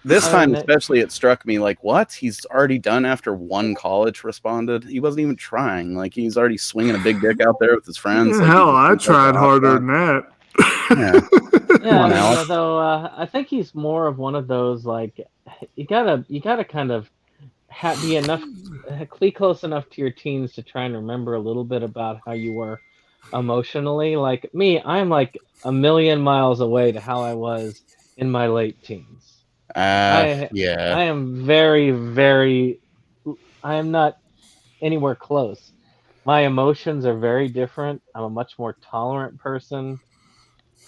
this I time, mean, especially, it struck me like, what? He's already done after one college responded. He wasn't even trying. Like, he's already swinging a big dick out there with his friends. Like, Hell, I he's just tried like, harder "Oh, than that. yeah." Yeah, on, I mean, Alex. though I think he's more of one of those like you gotta kind of be enough be close enough to your teens to try and remember a little bit about how you were emotionally. Like me, I'm like a million miles away to how I was in my late teens. I Yeah. I am very very I am not anywhere close. My emotions are very different. I'm a much more tolerant person.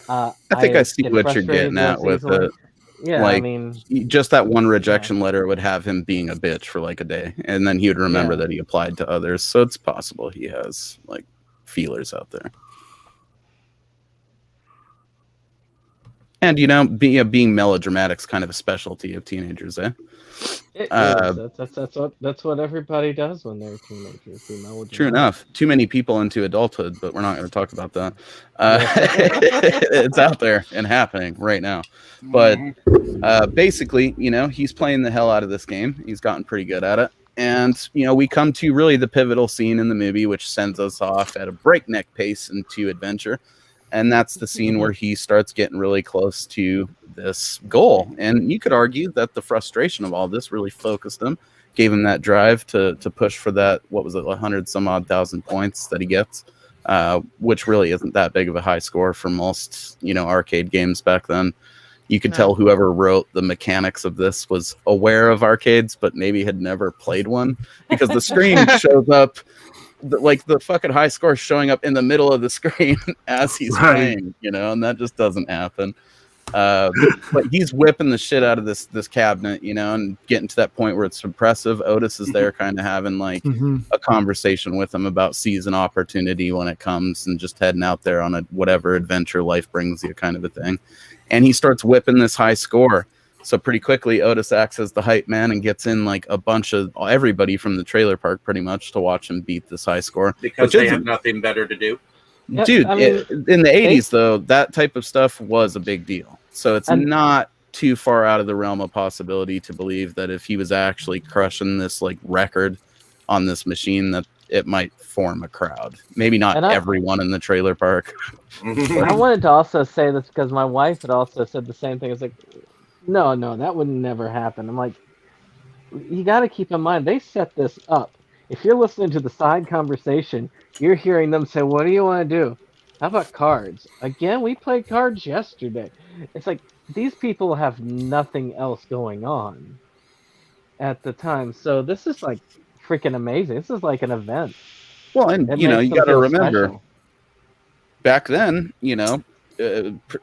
I think I see Get what you're frustrated getting at less with easily. it. Yeah, I Like, mean, just that one yeah, rejection letter would have him being a bitch for like a day, and then he would remember yeah. that he applied to others. So it's possible he has like feelers out there. And you know, being melodramatic's kind of a specialty of teenagers, eh? It Uh, is. That's what everybody does when they're teenagers. Be melodramatic. True enough. Too many people into adulthood, but we're not going to talk about that. Yeah. It's out there and happening right now. But basically, you know, he's playing the hell out of this game. He's gotten pretty good at it. And, you know, we come to really the pivotal scene in the movie, which sends us off at a breakneck pace into adventure. And that's the scene where he starts getting really close to this goal. And you could argue that the frustration of all this really focused him, gave him that drive to push for that, what was it, 100 some odd thousand points that he gets, which really isn't that big of a high score for most, you know, arcade games back then. You could No. tell whoever wrote the mechanics of this was aware of arcades, but maybe had never played one, because the screen shows up, like the fucking high score showing up in the middle of the screen as he's Right. playing, you know, and that just doesn't happen. But he's whipping the shit out of this cabinet, you know, and getting to that point where it's impressive. Otis is there kind of having like Mhm. a conversation with him about season opportunity when it comes, and just heading out there on a whatever adventure life brings you kind of a thing. And he starts whipping this high score. So pretty quickly, Otis acts as the hype man and gets in like a bunch of everybody from the trailer park pretty much to watch him beat this high score. because Which they isn't- have nothing better to do. Yeah, Dude, I mean, in the 80s, though, that type of stuff was a big deal. So it's And- not too far out of the realm of possibility to believe that if he was actually crushing this like record on this machine, that it might form a crowd. Maybe not And I- everyone in the trailer park. I wanted to also say this because my wife had also said the same thing. It's like, no, that would never happen. I'm like, you got to keep in mind they set this up. If you're listening to the side conversation, you're hearing them say, "What do you want to do? How about cards? Again, we played cards yesterday." It's like these people have nothing else going on at the time, so this is like freaking amazing. This is like an event. Well, and It you know, makes you them got to feel remember special. back then, you know,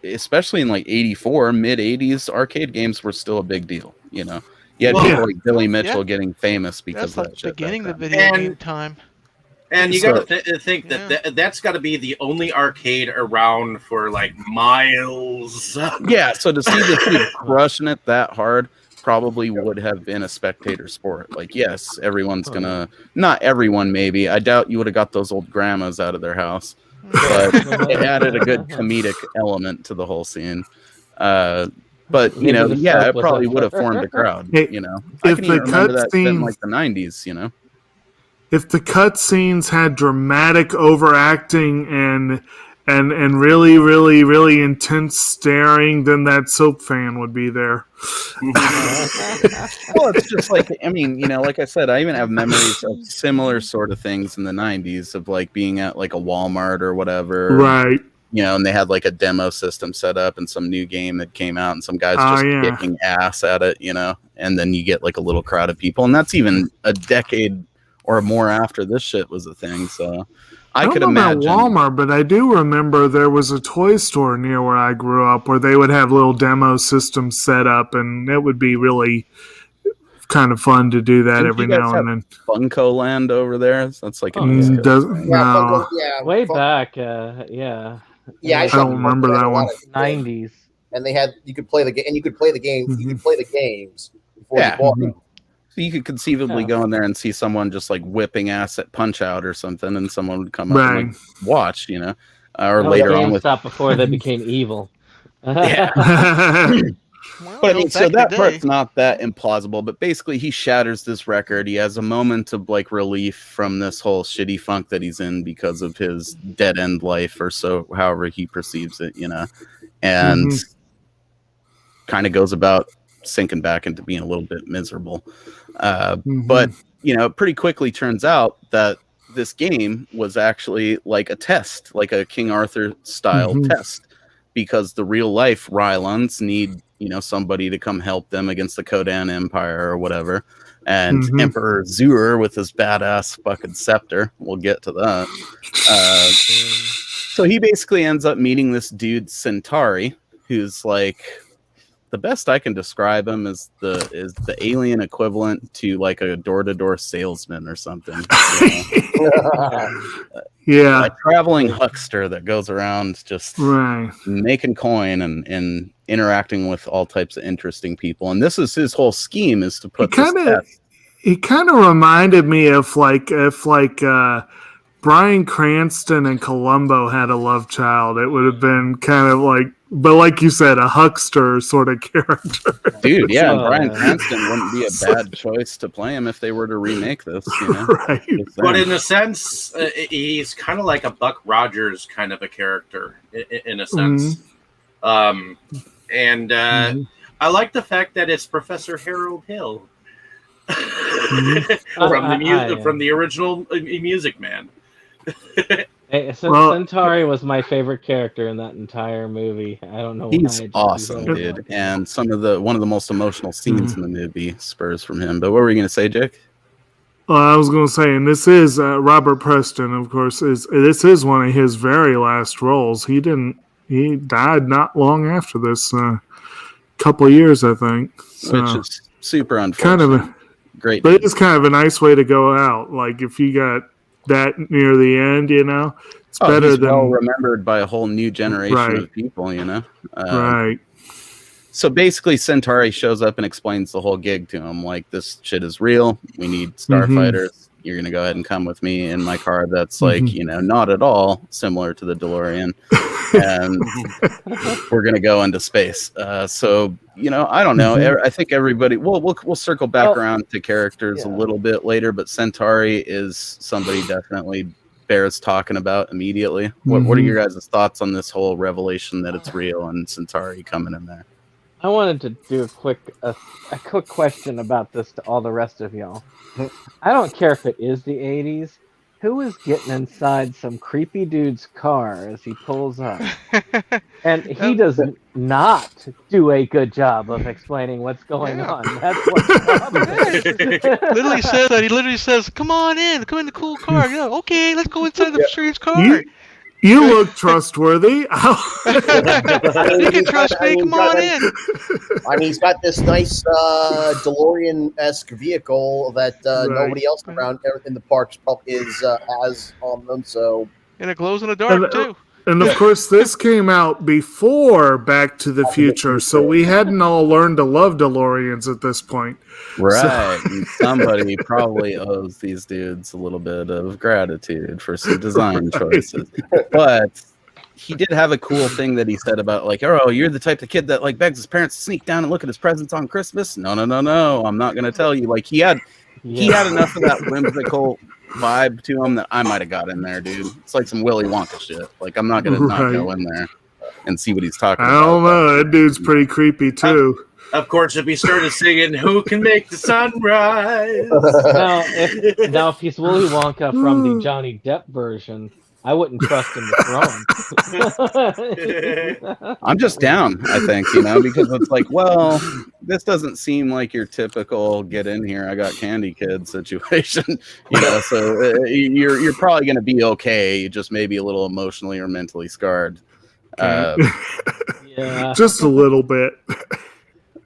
especially in like 84, mid 80s, arcade games were still a big deal. You know, you had Well, people like Billy Mitchell yeah. getting famous because That's of the that shit. beginning back of the then. video And- game time. And you So- got to think that, Yeah. that's got to be the only arcade around for like miles. Yeah, so to see this dude crushing it that hard probably would have been a spectator sport. Like, yes, everyone's gonna, not everyone maybe. I doubt you would have got those old grandmas out of their house, but it added a good comedic element to the whole scene. But you Maybe know, the yeah, soap it was probably up. would have formed a crowd. Hey, You know, I if can the even remember that in cutscene- like the 90s. You know, if the cutscenes had dramatic overacting and really, really, really intense staring, then that soap fan would be there. Well, it's just like, I mean, like I said, I even have memories of similar sort of things in the 90s of like being at like a Walmart or whatever. Right. And they had like a demo system set up and some new game that came out and some guys just kicking ass at it, and then you get like a little crowd of people. And that's even a decade or more after this shit was a thing. So I could imagine. Walmart, but I do remember there was a toy store near where I grew up where they would have little demo systems set up, and it would be really kind of fun to do that every now and then. Funko Land over there. So that's like way back, yeah. Yeah, I don't remember that one. 90s, and you could play the game, and you could play the game. You could play the games before you bought them. So you could conceivably go in there and see someone just like whipping ass at Punch Out or something, and someone would come up and like watch, or later on with GameStop before they became evil. Yeah. Well, but I mean, so that part's not that implausible, but basically he shatters this record. He has a moment of like relief from this whole shitty funk that he's in because of his dead end life, or so however he perceives it, and kind of goes about sinking back into being a little bit miserable. But it pretty quickly turns out that this game was actually like a test, like a King Arthur style test, because the real life Rylons need somebody to come help them against the Khodan Empire or whatever. And Emperor Zur with his badass fucking scepter. We'll get to that. So he basically ends up meeting this dude Centauri, who's like, the best I can describe him is the alien equivalent to like a door-to-door salesman or something. Yeah, a traveling huckster that goes around just making coin and interacting with all types of interesting people. And this is his whole scheme, is to put this test. He kind of reminded me of if Bryan Cranston and Columbo had a love child. It would have been kind of like, but like you said, a huckster sort of character. Dude, yeah, Bryan Cranston wouldn't be a bad choice to play him if they were to remake this. Right. But in a sense, he's kind of like a Buck Rogers kind of a character, in a sense. I like the fact that it's Professor Harold Hill from the original Music Man. Centauri was my favorite character in that entire movie. I don't know. He's awesome, dude, and one of the most emotional scenes in the movie spurs from him. But what were you going to say, Jake? Well, I was going to say, and this is Robert Preston, of course. This is one of his very last roles. He died not long after this, couple of years, I think. So, which is super unfortunate. Great, but it's kind of a nice way to go out. Like if you got that near the end, it's better than well remembered by a whole new generation of people, right. So basically Centauri shows up and explains the whole gig to him, like, this shit is real, we need starfighters, you're gonna go ahead and come with me in my car that's like not at all similar to the DeLorean, and we're gonna go into space. So I don't know. I think everybody. We'll circle back around to characters a little bit later, but Centauri is somebody definitely bears talking about immediately. What are your guys' thoughts on this whole revelation that it's real and Centauri coming in there? I wanted to do a quick question about this to all the rest of y'all. I don't care if it is the 80s. Who is getting inside some creepy dude's car as he pulls up? And he does not do a good job of explaining what's going on. That's what's the problem. Literally says that. He literally says, "Come on in. Come in the cool car." Yeah, okay, let's go inside the strange car. You look trustworthy. You can trust me. Come on in. I mean, he's got this nice DeLorean-esque vehicle that nobody else around in the parks has on them. So, and it glows in the dark too. And of course, this came out before Back to the Future, so we hadn't all learned to love DeLoreans at this point. Right. And somebody probably owes these dudes a little bit of gratitude for some design choices. But he did have a cool thing that he said about, like, oh, you're the type of kid that like begs his parents to sneak down and look at his presents on Christmas. No. I'm not going to tell you. Like, he had he had enough of that whimsical vibe to him that I might have got in there, dude. It's like some Willy Wonka shit. Like, I'm not gonna not go in there and see what he's talking about. I don't know. That dude's pretty creepy too. Of course, if he started singing "Who Can Make the Sunrise," now if he's Willy Wonka from the Johnny Depp version, I wouldn't trust him to throne. I'm just down, I think, because it's like, well, this doesn't seem like your typical get in here, I got candy kid situation, so you're probably going to be okay, just maybe a little emotionally or mentally scarred. Yeah. Just a little bit.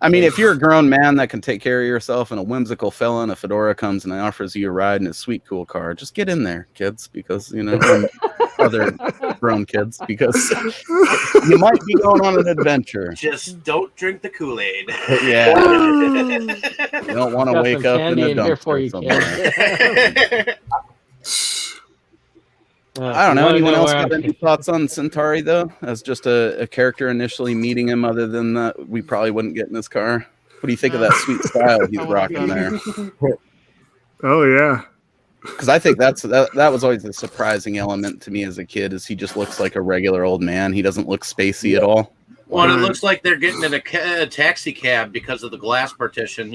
I mean, if you're a grown man that can take care of yourself and a whimsical fella in a fedora comes and offers you a ride in a sweet, cool car, just get in there, kids, because, other grown kids, because you might be going on an adventure. Just don't drink the Kool-Aid. Yeah. You don't want to wake up in a dumpster somewhere. I don't know. Anyone else got any thoughts on Centauri, though, as just a character initially meeting him, other than that we probably wouldn't get in his car? What do you think of that sweet style he's rocking there? Oh, yeah. Because I think that was always a surprising element to me as a kid, is he just looks like a regular old man. He doesn't look spacey at all. Well, it looks like they're getting in a taxi cab because of the glass partition,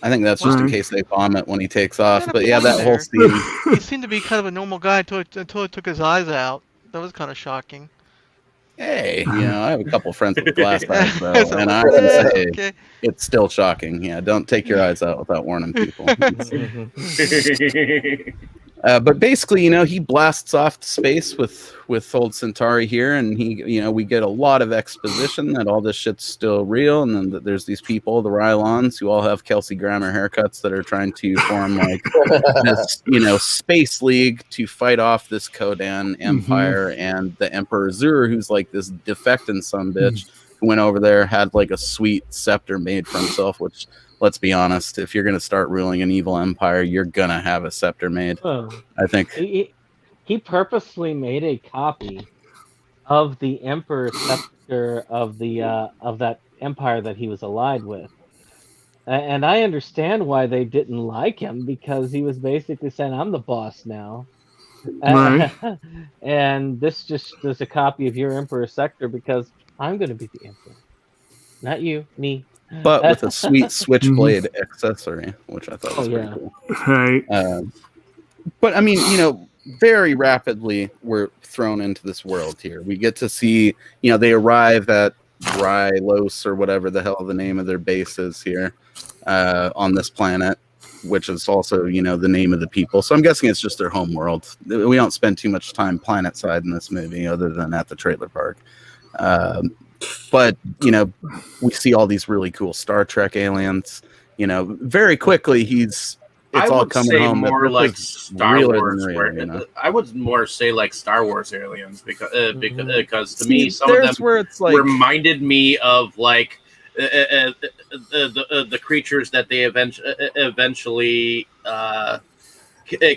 I think that's just in case they vomit when he takes off. But yeah, that whole scene. He seemed to be kind of a normal guy until he took his eyes out. That was kind of shocking. Hey, I have a couple friends with glass bags, though, and I can say it's still shocking. Yeah, don't take your eyes out without warning people. But basically, he blasts off to space with old Centauri here, and we get a lot of exposition that all this shit's still real, and then that there's these people, the Rylons, who all have Kelsey Grammer haircuts that are trying to form like this, space league to fight off this Kodan Empire and the Emperor Zur, who's like this defecting sumbitch who went over there, had like a sweet scepter made for himself, which, let's be honest, if you're going to start ruling an evil empire, you're going to have a scepter made. I think he purposely made a copy of the Emperor's scepter of that empire that he was allied with. And I understand why they didn't like him, because he was basically saying, I'm the boss now. Right. And this just is a copy of your Emperor's scepter because I'm going to be the Emperor. Not you, me. But with a sweet switchblade accessory, which I thought was pretty cool. Right. But I mean, very rapidly we're thrown into this world here. We get to see, they arrive at Rylos, or whatever the hell the name of their base is here, on this planet, which is also, the name of the people. So I'm guessing it's just their home world. We don't spend too much time planet side in this movie other than at the trailer park. But, we see all these really cool Star Trek aliens. Very quickly it's all coming home. More like Star Wars. I would more say like Star Wars aliens because to me some of them where it's like reminded me of like the creatures that they eventually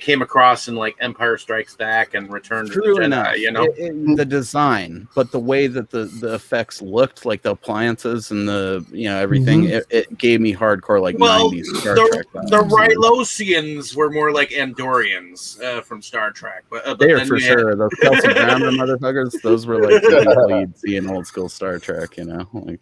came across in like Empire Strikes Back and Return to the Jedi, the design, but the way that the effects looked, like the appliances and the everything, it gave me hardcore like 90s Star Trek vibes. The Rylosians were more like Andorians from Star Trek, but they are for sure. Those Kelsey Grammer motherfuckers, those were like the people you'd see in old school Star Trek. Like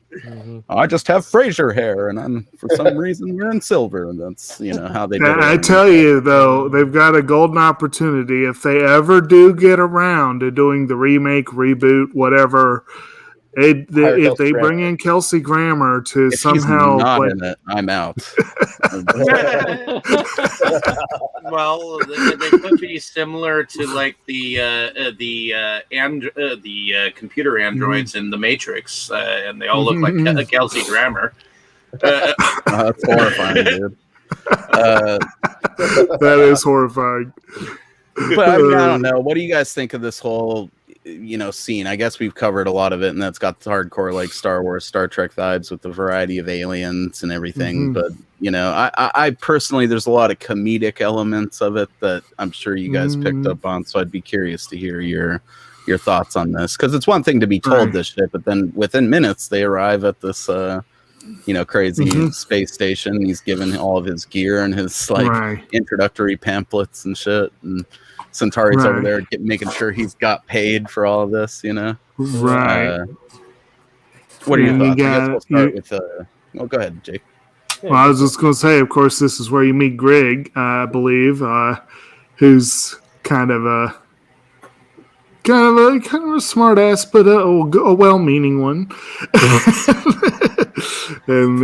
I just have Frasier hair, and I'm for some reason wearing silver, and that's how they. I tell you though, they've got a golden opportunity if they ever do get around to doing the remake, reboot, whatever. If they bring in Kelsey Grammer to somehow he's not in it, I'm out. Well, they could be similar to like the computer androids in the Matrix, and they all look like Kelsey Grammer. That's horrifying, dude. That is horrifying. But I don't know. What do you guys think of this whole scene? I guess we've covered a lot of it, and that's got the hardcore like Star Wars, Star Trek vibes with the variety of aliens and everything. But I personally, there's a lot of comedic elements of it that I'm sure you guys picked up on. So I'd be curious to hear your thoughts on this, because it's one thing to be told this shit, but then within minutes they arrive at this crazy space station. He's given all of his gear and his introductory pamphlets and shit. And Centauri's over there making sure he's got paid for all of this. Right. What are your thoughts? I guess we'll start with. Go ahead, Jake. Well, I was just going to say, of course, this is where you meet Greg, I believe, who's kind of a smart ass, but a well-meaning one. And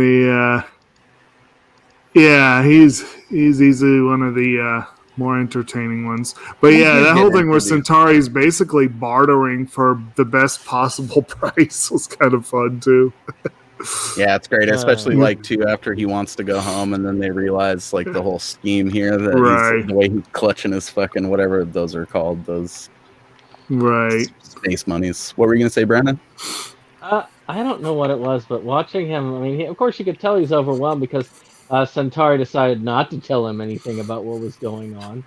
he's easily one of the more entertaining ones. But yeah, that whole thing where Centauri's basically bartering for the best possible price was kind of fun too. Yeah, it's great, especially too after he wants to go home, and then they realize the whole scheme here that the way he's clutching his fucking whatever those are called, those space monies. What were you gonna say, Brandon? I don't know what it was, but watching him, I mean, of course you could tell he's overwhelmed because Centauri decided not to tell him anything about what was going on.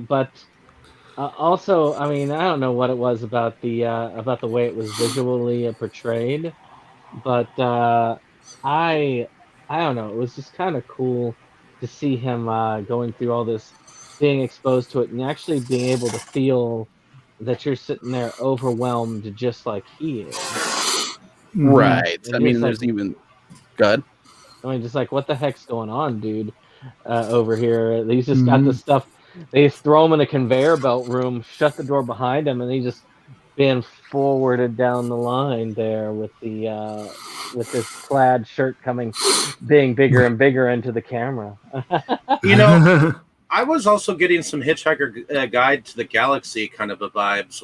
But also, I mean, I don't know what it was about the way it was visually portrayed. But I don't know. It was just kind of cool to see him going through all this, being exposed to it, and actually being able to feel that you're sitting there overwhelmed, just like he is. Right. I mean, there's even. Go ahead. I mean, just like, what the heck's going on, dude? Over here, he's just got this stuff. They throw him in a conveyor belt room, shut the door behind him, and he just being forwarded down the line there with the with this plaid shirt being bigger and bigger into the camera. I was also getting some Hitchhiker Guide to the Galaxy kind of a vibes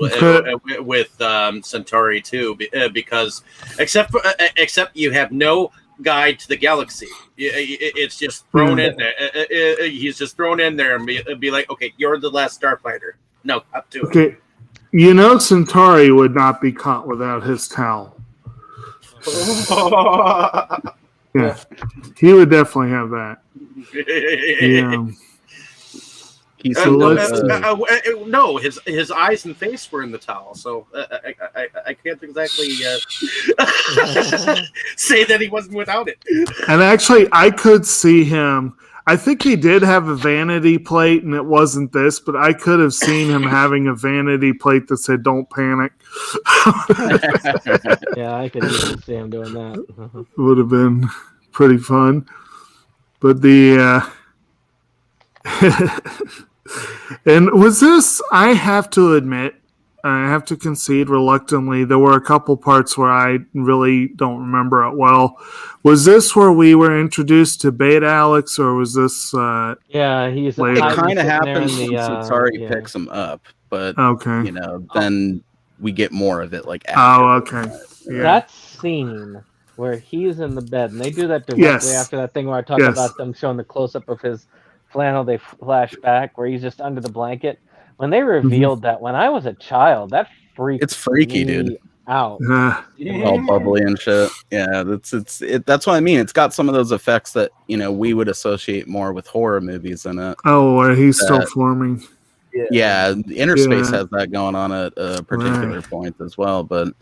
with Centauri too, because except you have no guide to the galaxy. It's just thrown in there. He's just thrown in there and be like, okay, you're the last Starfighter. No, up to it. Centauri would not be caught without his towel. Yeah, he would definitely have that. Yeah. No, his eyes and face were in the towel, so I can't exactly say that he wasn't without it. And actually, I could see him. I think he did have a vanity plate, and it wasn't this, but I could have seen him having a vanity plate that said, "Don't panic." Yeah, I could even see him doing that. Would have been pretty fun. But the... and was this, I have to admit, I have to concede reluctantly, there were a couple parts where I really don't remember it well. Was this where we were introduced to Beta Alex, or was this yeah, he's it kind of happens when Centauri picks him up, but then we get more of it after. That scene where he's in the bed, and they do that directly after that thing where I talked about them showing the close-up of his flannel, they flash back where he's just under the blanket. When they revealed that, when I was a child, that it's freaky, dude. Out. All bubbly and shit. Yeah, that's what I mean. It's got some of those effects that we would associate more with horror movies in it. Oh, he's still forming. Yeah, Inner Space has that going on at a particular point as well. But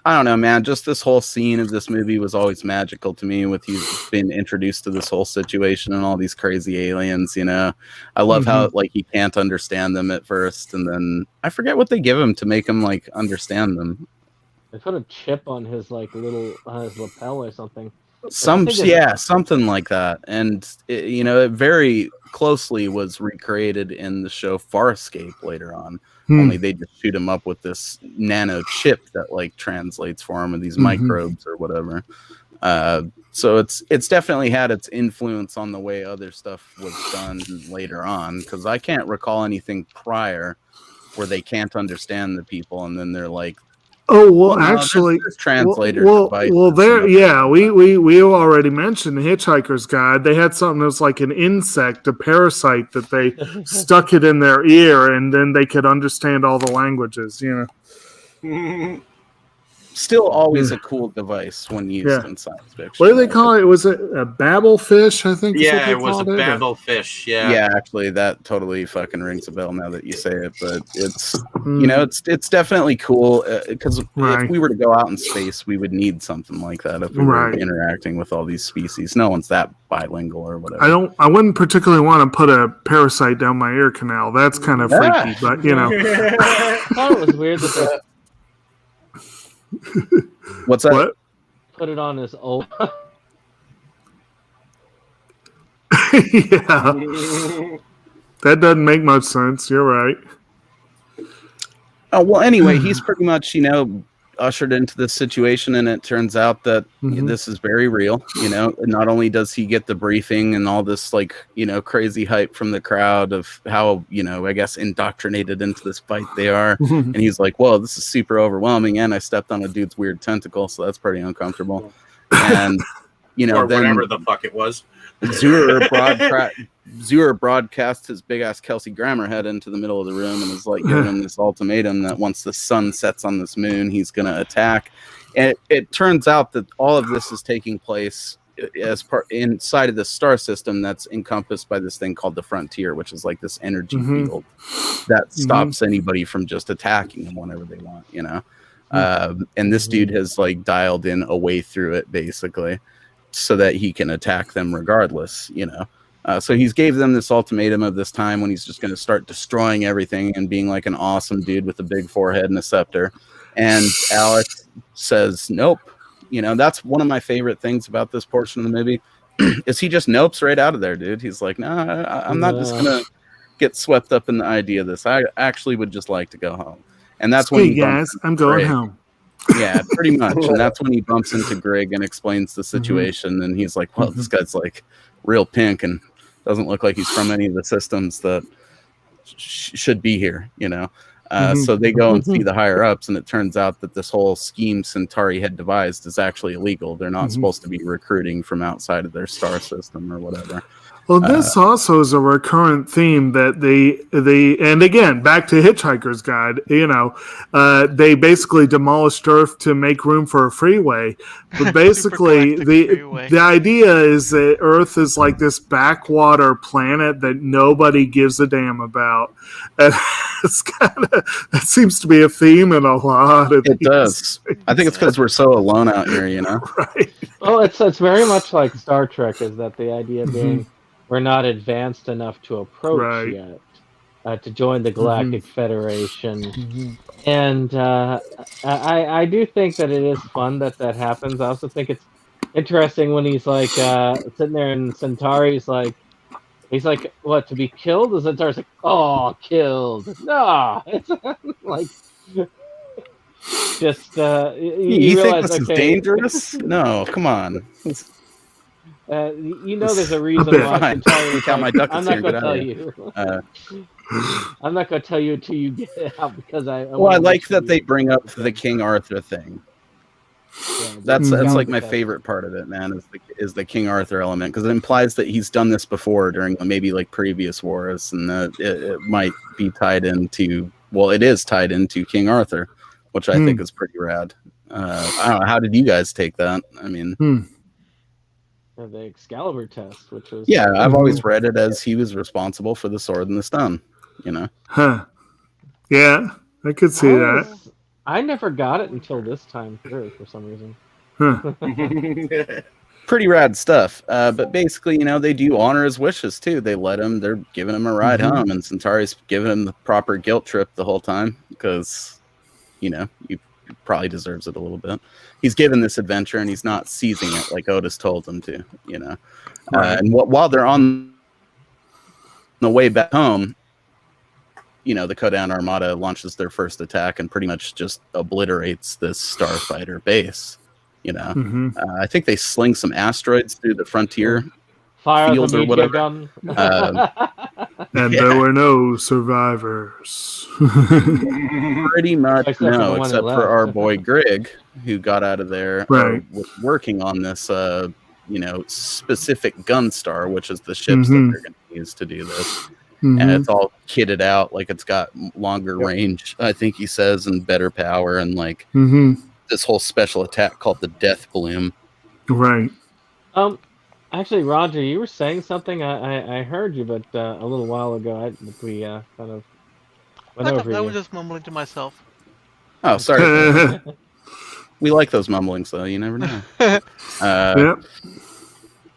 I don't know, man. Just this whole scene of this movie was always magical to me, with he's been introduced to this whole situation and all these crazy aliens. I love how he can't understand them at first, and then I forget what they give him to make him understand them. They put a chip on his little his lapel or something. Something like that, and it very closely was recreated in the show Farscape later on. Only they just shoot him up with this nano chip that translates for him, and these microbes or whatever. So it's definitely had its influence on the way other stuff was done later on, because I can't recall anything prior where they can't understand the people, and then they're like, oh, well, actually, translator. we already mentioned the Hitchhiker's Guide. They had something that was like an insect, a parasite, that they stuck it in their ear, and then they could understand all the languages. still always a cool device when used in science fiction. What do they call it? Was it a babel fish? I think. Yeah, it was a babel fish. Yeah, actually, that totally fucking rings a bell now that you say it. But it's it's definitely cool because if we were to go out in space, we would need something like that if we were interacting with all these species. No one's that bilingual or whatever. I wouldn't particularly want to put a parasite down my ear canal. That's kind of freaky, but you know. I thought it was weird that What's that? What? Put it on his old. Yeah. That doesn't make much sense. You're right. Oh, well, anyway, he's pretty much, ushered into this situation, and it turns out that this is very real. Not only does he get the briefing and all this crazy hype from the crowd of how I guess indoctrinated into this fight they are, and he's like, whoa, this is super overwhelming, and I stepped on a dude's weird tentacle, so that's pretty uncomfortable. And or then whatever the fuck it was. Zura broadcasts his big ass Kelsey Grammer head into the middle of the room and is like giving him this ultimatum that once the sun sets on this moon, he's going to attack. And it turns out that all of this is taking place as part inside of the star system that's encompassed by this thing called the frontier, which is like this energy field that stops anybody from just attacking them whenever they want, and this dude has dialed in a way through it basically, so that he can attack them regardless, So he's gave them this ultimatum of this time when he's just going to start destroying everything and being like an awesome dude with a big forehead and a scepter. And Alex says, nope. That's one of my favorite things about this portion of the movie is he just nopes right out of there, dude. He's like, no, I'm not just going to get swept up in the idea of this. I actually would just like to go home. And that's when I'm going home. Yeah, pretty much. And that's when he bumps into Greg and explains the situation. And he's like, well, this guy's real pink and doesn't look like he's from any of the systems that should be here, So they go and see the higher ups, and it turns out that this whole scheme Centauri had devised is actually illegal. They're not supposed to be recruiting from outside of their star system or whatever. Well, this also is a recurrent theme that they and again, back to Hitchhiker's Guide, they basically demolished Earth to make room for a freeway. But basically, the idea is that Earth is like this backwater planet that nobody gives a damn about. And that seems to be a theme in a lot of it does. I think it's because we're so alone out here, Right. Oh, it's very much like Star Trek, is that the idea being we're not advanced enough to approach yet to join the Galactic Federation. And I do think that it is fun that happens. I also think it's interesting when he's sitting there in Centauri, he's like, what, to be killed? The Centauri's like, oh, killed. No. It's just you think this is dangerous? No, come on. There's a reason why Centauri. I'm not going to tell you. I'm not going to tell you until you get it out because I like that they bring up the King Arthur thing. Yeah, that's my favorite part of it, man. Is the King Arthur element, because it implies that he's done this before during maybe previous wars, and that it might be tied into. Well, it is tied into King Arthur, which I think is pretty rad. I don't know. How did you guys take that? I mean. The Excalibur test, which was I've always read it as he was responsible for the sword and the stone. Huh? Yeah, I could see that. I never got it until this time through for some reason. Huh. Pretty rad stuff. But basically, they do honor his wishes too. They let him. They're giving him a ride home, and Centauri's giving him the proper guilt trip the whole time because, he probably deserves it a little bit. He's given this adventure and he's not seizing it like Otis told him to, and while they're on the way back home, the Kodan Armada launches their first attack and pretty much just obliterates this starfighter base. I think they sling some asteroids through the frontier field or whatever. And there were no survivors. Pretty much no, except for our boy Greg, who got out of there was working on this specific Gunstar, which is the ships that they're going to use to do this. And it's all kitted out, it's got longer range, I think he says, and better power, and this whole special attack called the Death Bloom. Right. Actually, Roger, you were saying something. I heard you, but a little while ago, we kind of went over I you. was just mumbling to myself. Oh, sorry. We like those mumblings, though. You never know. Yep.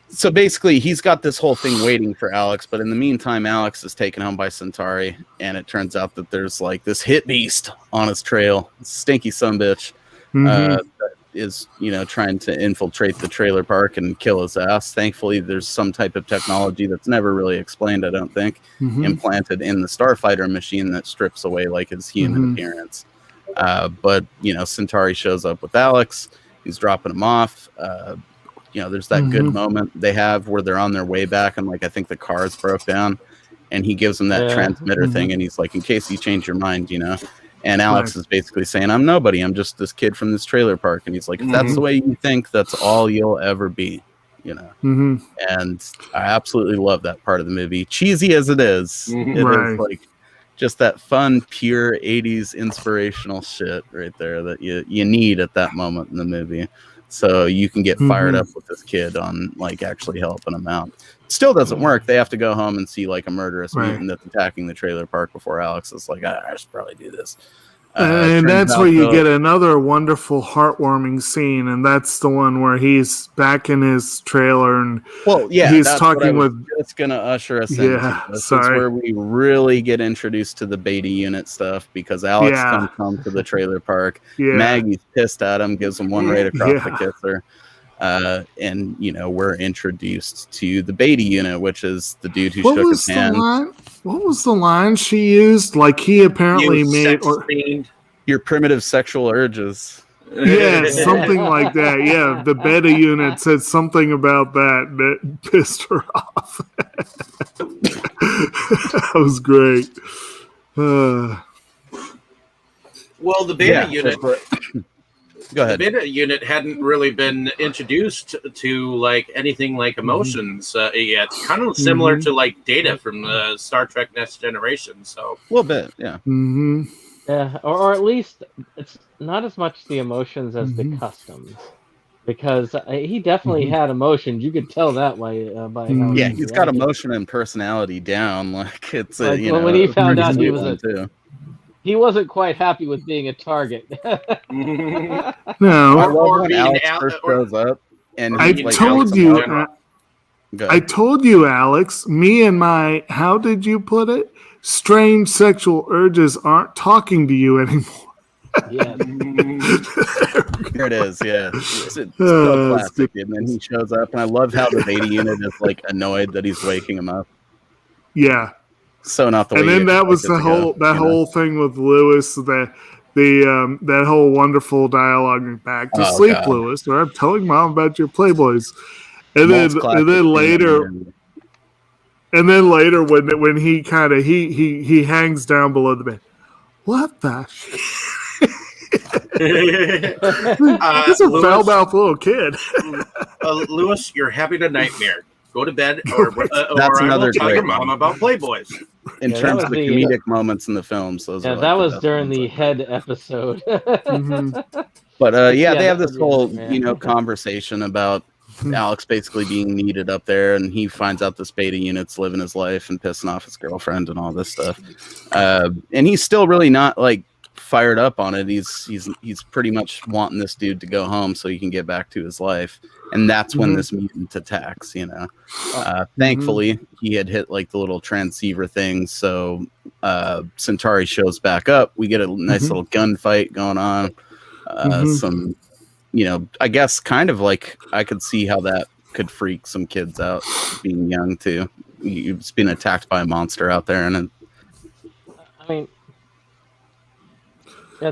So basically, he's got this whole thing waiting for Alex, but in the meantime, Alex is taken home by Centauri, and it turns out that there's like this hit beast on his trail, stinky sumbitch, that is, trying to infiltrate the trailer park and kill his ass. Thankfully, there's some type of technology that's never really explained, I don't think, implanted in the Starfighter machine that strips away like his human appearance. But Centauri shows up with Alex. He's dropping him off. There's that good moment they have where they're on their way back, and like I think the cars broke down, and he gives them that transmitter thing, and he's like, in case you change your mind, And Alex is basically saying, I'm nobody. I'm just this kid from this trailer park. And he's like, if that's the way you think, that's all you'll ever be, And I absolutely love that part of the movie. Cheesy as it is, it is like just that fun, pure 80s inspirational shit right there that you need at that moment in the movie. So you can get fired up with this kid on like actually helping him out. Still doesn't work. They have to go home and see like a murderous mutant that's attacking the trailer park before Alex is like, I should probably do this. And that's where you get another wonderful, heartwarming scene, and that's the one where he's back in his trailer and he's talking with. It's gonna usher us into. This is where we really get introduced to the beta unit stuff because Alex comes home to the trailer park. Maggie's pissed at him, gives him one right across the kisser. And we're introduced to the beta unit, which is the dude who shook his hand. What was the line she used? Like he apparently made your primitive sexual urges. Yeah, something like that. Yeah, the beta unit said something about that pissed her off. That was great. Well, the beta unit. Go ahead. The beta unit hadn't really been introduced to like anything like emotions yet. Kind of similar to like Data from Star Trek Next Generation. So a little bit, yeah. Yeah, or at least it's not as much the emotions as the customs, because he definitely had emotions. You could tell that by how he's got emotion and personality down. Like it's when he found out he wasn't quite happy with being a target. No, I love when Alex first shows up, and I told you, Alex. Me and my, how did you put it? Strange sexual urges aren't talking to you anymore. Yeah. There it is. Yeah, it's so classic. And then he shows up, and I love how the beta unit is like annoyed that he's waking him up. Yeah. So not the way. And then that was the whole thing with Lewis, that whole wonderful dialogue back to sleep, God. Lewis. Or I'm telling Mom about your Playboys, and then later when he kind of he hangs down below the bed. What the? He's a foul-mouthed little kid. Lewis, you're having a nightmare. Go to bed, or that's another tell your mom about Playboys. In terms of the comedic moments in the films, that was during the head episode. But they have this whole conversation about Alex basically being needed up there, and he finds out this beta unit's living his life and pissing off his girlfriend and all this stuff. And he's still really not like fired up on it. He's pretty much wanting this dude to go home so he can get back to his life. And that's when this mutant attacks, Thankfully, he had hit like the little transceiver thing. So Centauri shows back up. We get a nice little gunfight going on. Some, I guess kind of like I could see how that could freak some kids out being young too. You've been attacked by a monster out there. And I mean,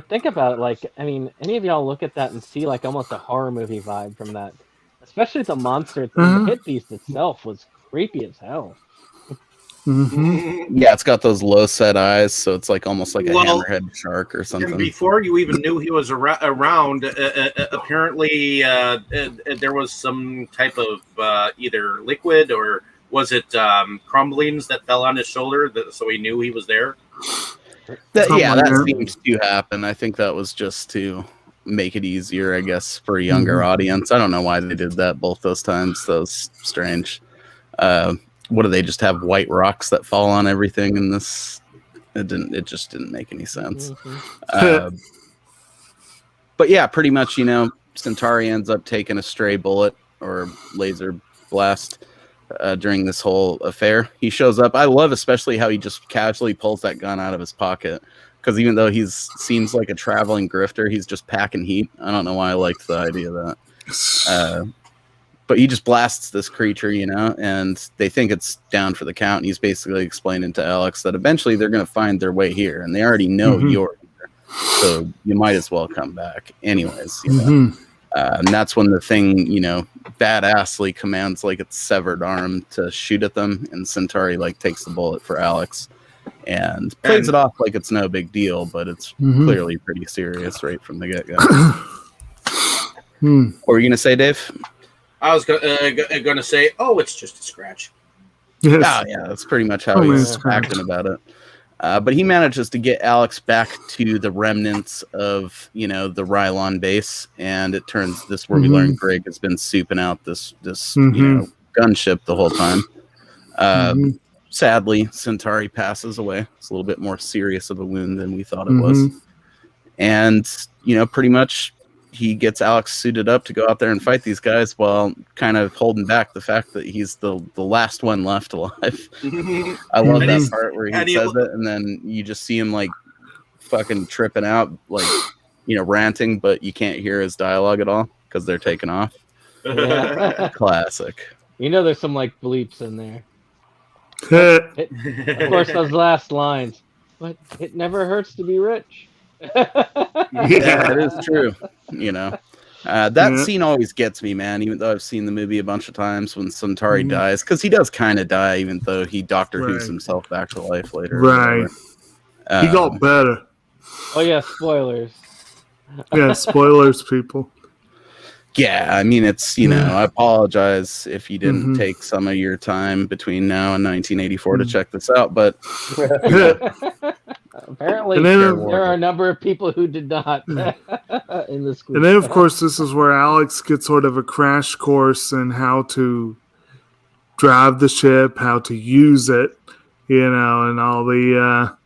think about it. Any of y'all look at that and see like almost a horror movie vibe from that. Especially the monster thing. The hit beast itself was creepy as hell. Yeah, it's got those low set eyes, so it's like almost like a hammerhead shark or something. Before you even knew he was around, apparently there was some type of either liquid or was it crumblings that fell on his shoulder, so he knew he was there? That seems to happen. I think that was just to make it easier, I guess, for a younger audience. I don't know why they did that both those times. That was strange. What do they just have white rocks that fall on everything in this? It just didn't make any sense. But yeah, pretty much, Centauri ends up taking a stray bullet or laser blast during this whole affair. He shows up. I love especially how he just casually pulls that gun out of his pocket, because even though he seems like a traveling grifter, he's just packing heat. I don't know why I liked the idea of that. But he just blasts this creature, and they think it's down for the count. And he's basically explaining to Alex that eventually they're going to find their way here, and they already know you're here, so you might as well come back anyways. And that's when the thing, badassly commands like its severed arm to shoot at them, and Centauri takes the bullet for Alex and plays it off like it's no big deal, but it's clearly pretty serious right from the get-go. What were you gonna say, Dave? I was gonna say, it's just a scratch. Yes. Oh, yeah, that's pretty much how he's acting about it. But he manages to get Alex back to the remnants of, the Rylon base, and it turns this where we learn Greg has been souping out this gunship the whole time. Sadly, Centauri passes away. It's a little bit more serious of a wound than we thought it was. And, pretty much he gets Alex suited up to go out there and fight these guys while kind of holding back the fact that he's the last one left alive. I love that part where he says it, and then you just see him fucking tripping out, ranting, but you can't hear his dialogue at all because they're taking off. Classic. There's some bleeps in there. Of course, those last lines. But it never hurts to be rich. Yeah, it is true. That scene always gets me, man, even though I've seen the movie a bunch of times when Centauri dies, because he does kind of die, even though he Doctor Who's himself back to life later. Right. He got better. Oh, yeah, spoilers. Yeah, spoilers, people. Yeah, I mean, it's, I apologize if you didn't take some of your time between now and 1984 to check this out, but apparently there are a number of people who did not in this group. And then, of course, this is where Alex gets sort of a crash course in how to drive the ship, how to use it, and all the...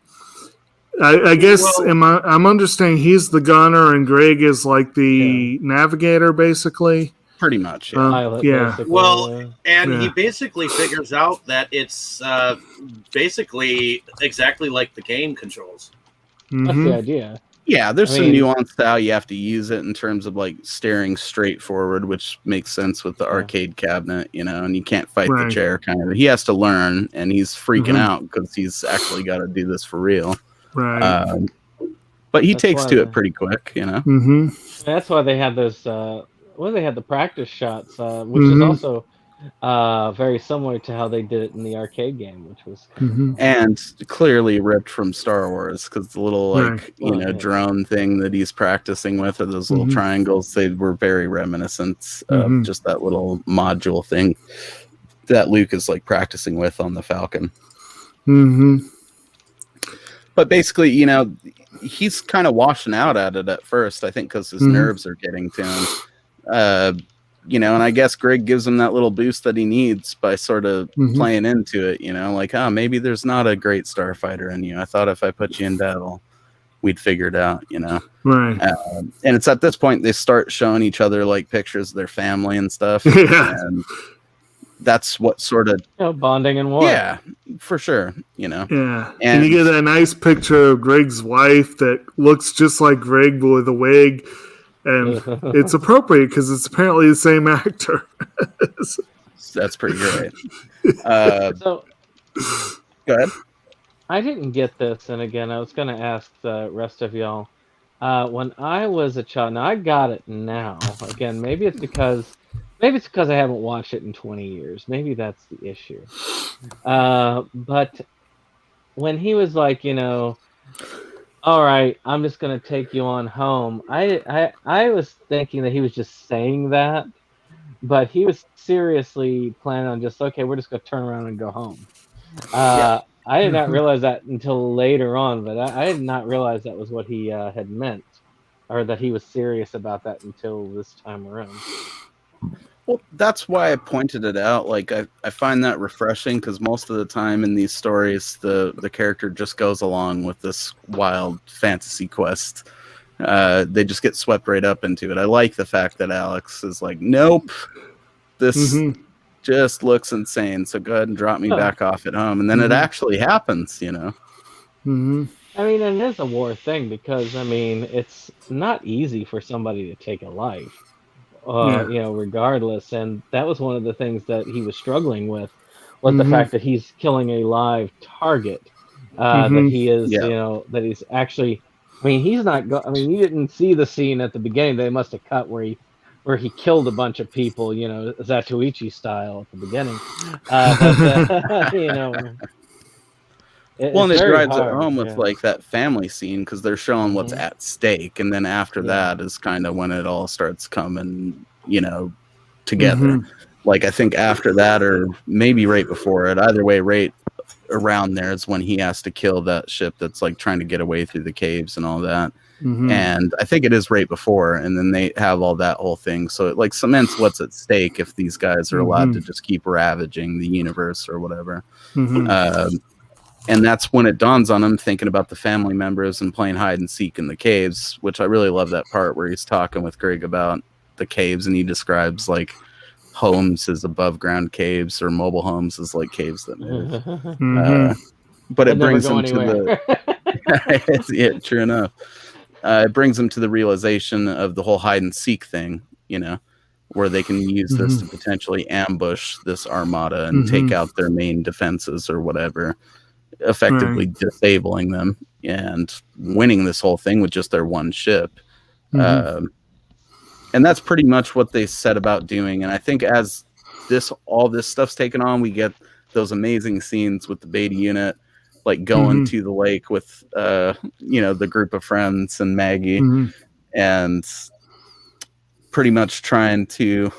I guess I'm understanding he's the gunner and Greg is the navigator, basically. Pretty much. Yeah. Pilot, basically. Well, and he basically figures out that it's basically exactly like the game controls. That's the idea. Yeah, there's some nuance to how you have to use it in terms of staring straight forward, which makes sense with the arcade cabinet, and you can't fight the chair kind of. He has to learn, and he's freaking out because he's actually got to do this for real. Right. But he takes to it pretty quick, That's why they had those. They had the practice shots, which is also very similar to how they did it in the arcade game, which was and clearly ripped from Star Wars, because the little drone thing that he's practicing with, or those little triangles, they were very reminiscent of just that little module thing that Luke is practicing with on the Falcon. But basically, he's kind of washing out at it at first, I think, because his nerves are getting to him. And I guess Greg gives him that little boost that he needs by sort of playing into it, maybe there's not a great starfighter in you. I thought if I put you in battle, we'd figure it out, Right. And it's at this point they start showing each other pictures of their family and stuff. Yeah. And that's what sort of bonding and war. Yeah, for sure. Yeah, and you get a nice picture of Greg's wife that looks just like Greg but with a wig, and it's appropriate because it's apparently the same actor. That's pretty great. So, go ahead. I didn't get this, and again, I was going to ask the rest of y'all. When I was a child, now I got it now. Again, maybe it's because I haven't watched it in 20 years. Maybe that's the issue. But when he was all right, I'm just going to take you on home, I was thinking that he was just saying that, but he was seriously planning on just, okay, we're just going to turn around and go home. I did not realize that until later on, but I did not realize that was what he had meant. or that he was serious about that until this time around. Well, that's why I pointed it out. Like, I find that refreshing because most of the time in these stories, the character just goes along with this wild fantasy quest. They just get swept right up into it. I like the fact that Alex is like, nope, this just looks insane. So go ahead and drop me back off at home. And then it actually happens, you know? I mean, and it is a war thing because, I mean, it's not easy for somebody to take a life. You know, regardless. And that was one of the things that he was struggling with was the fact that he's killing a live target. That he is, you know, that he's actually. I mean, he's not. I mean, you didn't see the scene at the beginning. They must have cut where he killed a bunch of people, you know, Zatoichi style at the beginning. You know. Well, and it drives it home with like that family scene because they're showing what's at stake, and then after that is kind of when it all starts coming, you know, together. Like I think after that, or maybe right before it, either way, right around there is when he has to kill that ship that's like trying to get away through the caves and all that. And I think it is right before, and then they have all that whole thing, so it like cements what's at stake if these guys are allowed to just keep ravaging the universe or whatever. And that's when it dawns on him, thinking about the family members and playing hide and seek in the caves, which I really love that part where he's talking with Greg about the caves, and he describes like homes as above ground caves or mobile homes as like caves that move. But it brings him to the yeah, true enough. It brings them to the realization of the whole hide and seek thing, you know, where they can use this to potentially ambush this armada and take out their main defenses or whatever, effectively disabling them and winning this whole thing with just their one ship. And that's pretty much what they set about doing. And I think as all this stuff's taken on, we get those amazing scenes with the beta unit, like going to the lake with, you know, the group of friends and Maggie, and pretty much trying to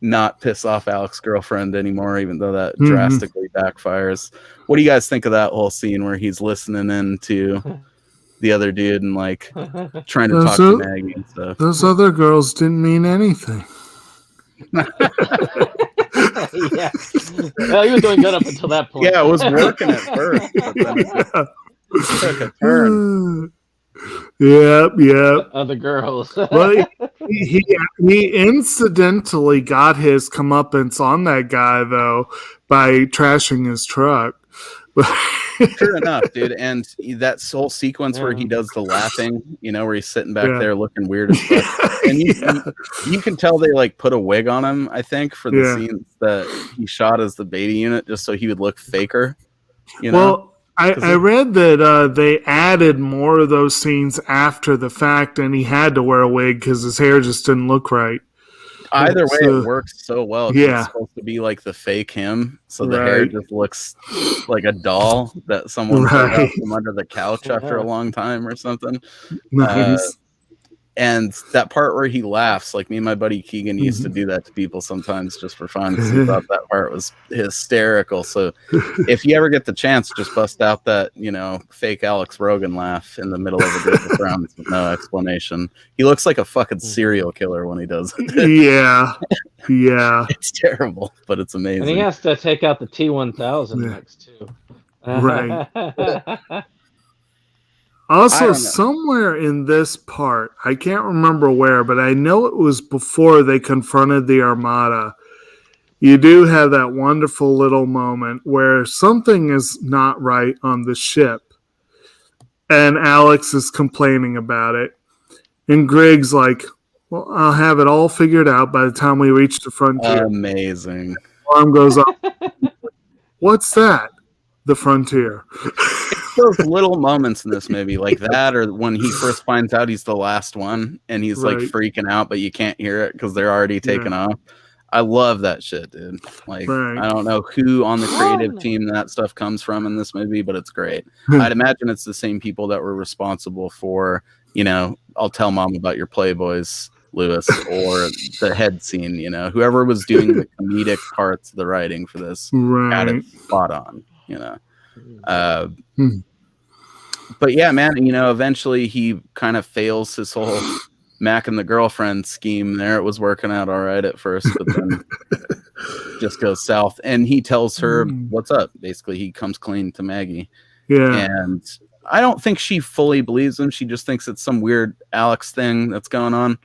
not piss off Alex's girlfriend anymore, even though that drastically backfires. What do you guys think of that whole scene where he's listening in to the other dude and like trying to talk to Maggie and stuff? Those other girls didn't mean anything. Yeah. Well, he was doing good up until that point. Yeah, it was working at first, but then it took a turn. Yep. Other girls. Well, he incidentally got his comeuppance on that guy though by trashing his truck. Sure enough, dude. And that whole sequence where he does the laughing, you know, where he's sitting back there looking weird as fuck. And you can tell they like put a wig on him, I think, for the scenes that he shot as the beta unit, just so he would look faker. You know? Well, I read that they added more of those scenes after the fact, and he had to wear a wig because his hair just didn't look right. Either way, it works so well. It's supposed to be like the fake him, so the hair just looks like a doll that someone pulled out from under the couch after a long time or something. Nice. And that part where he laughs, like me and my buddy Keegan used to do that to people sometimes just for fun because he thought that part was hysterical. So if you ever get the chance, just bust out that, you know, fake Alex Rogan laugh in the middle of a group of friends with no explanation. He looks like a fucking serial killer when he does it. Yeah. It's terrible, but it's amazing. And he has to take out the T-1000 next too. Right. Also, somewhere in this part, I can't remember where, but I know it was before they confronted the Armada. You do have that wonderful little moment where something is not right on the ship, and Alex is complaining about it. And Grig's like, well, I'll have it all figured out by the time we reach the frontier. Amazing. Arm goes up. What's that? The frontier. Those little moments in this movie like that, or when he first finds out he's the last one and he's like freaking out, but you can't hear it because they're already taken off. I love that shit, dude. Like, I don't know who on the creative team that stuff comes from in this movie, but it's great. I'd imagine it's the same people that were responsible for, you know, I'll tell mom about your Playboys, Lewis, or the head scene, you know, whoever was doing the comedic parts of the writing for this had it spot on, you know. But yeah, man, eventually he kind of fails his whole Mac and the girlfriend scheme there. It was working out all right at first, but then just goes south. And he tells her what's up. Basically, he comes clean to Maggie. Yeah. And I don't think she fully believes him. She just thinks it's some weird Alex thing that's going on,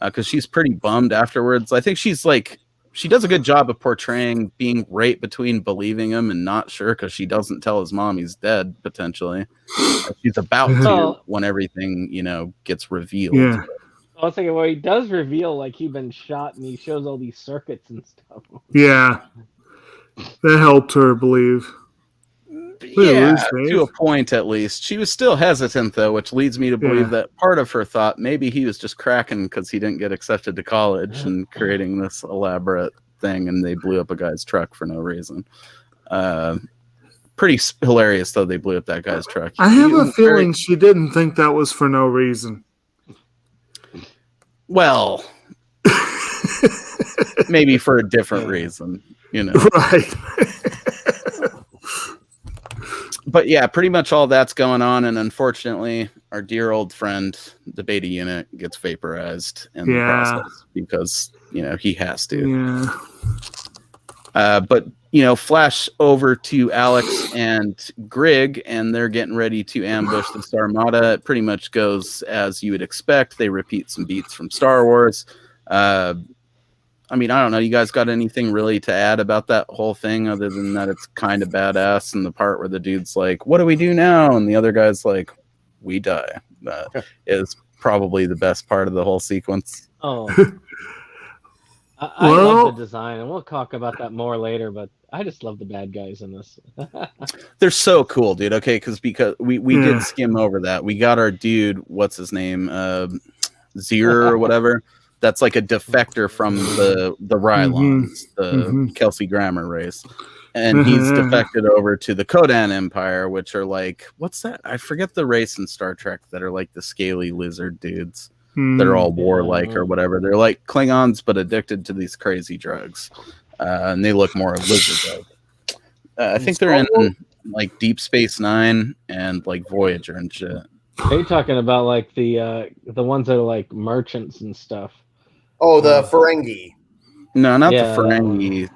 because she's pretty bummed afterwards. I think she's like, she does a good job of portraying being right between believing him and not sure, because she doesn't tell his mom he's dead, potentially. She's about to when everything, gets revealed. Yeah. I was thinking, well, he does reveal like he'd been shot, and he shows all these circuits and stuff. Yeah. That helped her believe. Yeah, to a point at least. She was still hesitant, though, which leads me to believe that part of her thought maybe he was just cracking because he didn't get accepted to college and creating this elaborate thing, and they blew up a guy's truck for no reason. Pretty hilarious, though, they blew up that guy's truck. I have a feeling she didn't think that was for no reason. Well, maybe for a different reason, Right. But yeah, pretty much all that's going on, and unfortunately, our dear old friend, the beta unit, gets vaporized in the process because he has to. Yeah. But flash over to Alex and Grig, and they're getting ready to ambush the Starmada. It pretty much goes as you would expect. They repeat some beats from Star Wars. I don't know. You guys got anything really to add about that whole thing other than that it's kind of badass, and the part where the dude's like, "What do we do now?" and the other guy's like, "We die." Is probably the best part of the whole sequence. Oh, I love the design, and we'll talk about that more later. But I just love the bad guys in this. They're so cool, dude. Okay, because we did skim over that. We got our dude, what's his name, Zir or whatever. That's like a defector from the Rylons, the Kelsey Grammer race. And he's defected over to the Kodan Empire, which are like, what's that? I forget the race in Star Trek that are like the scaly lizard dudes. They're all warlike or whatever. They're like Klingons, but addicted to these crazy drugs. And they look more lizard-like. I think they're in like Deep Space Nine and like Voyager and shit. Are you talking about like the ones that are like merchants and stuff? Oh, the Ferengi. No, not the Ferengi.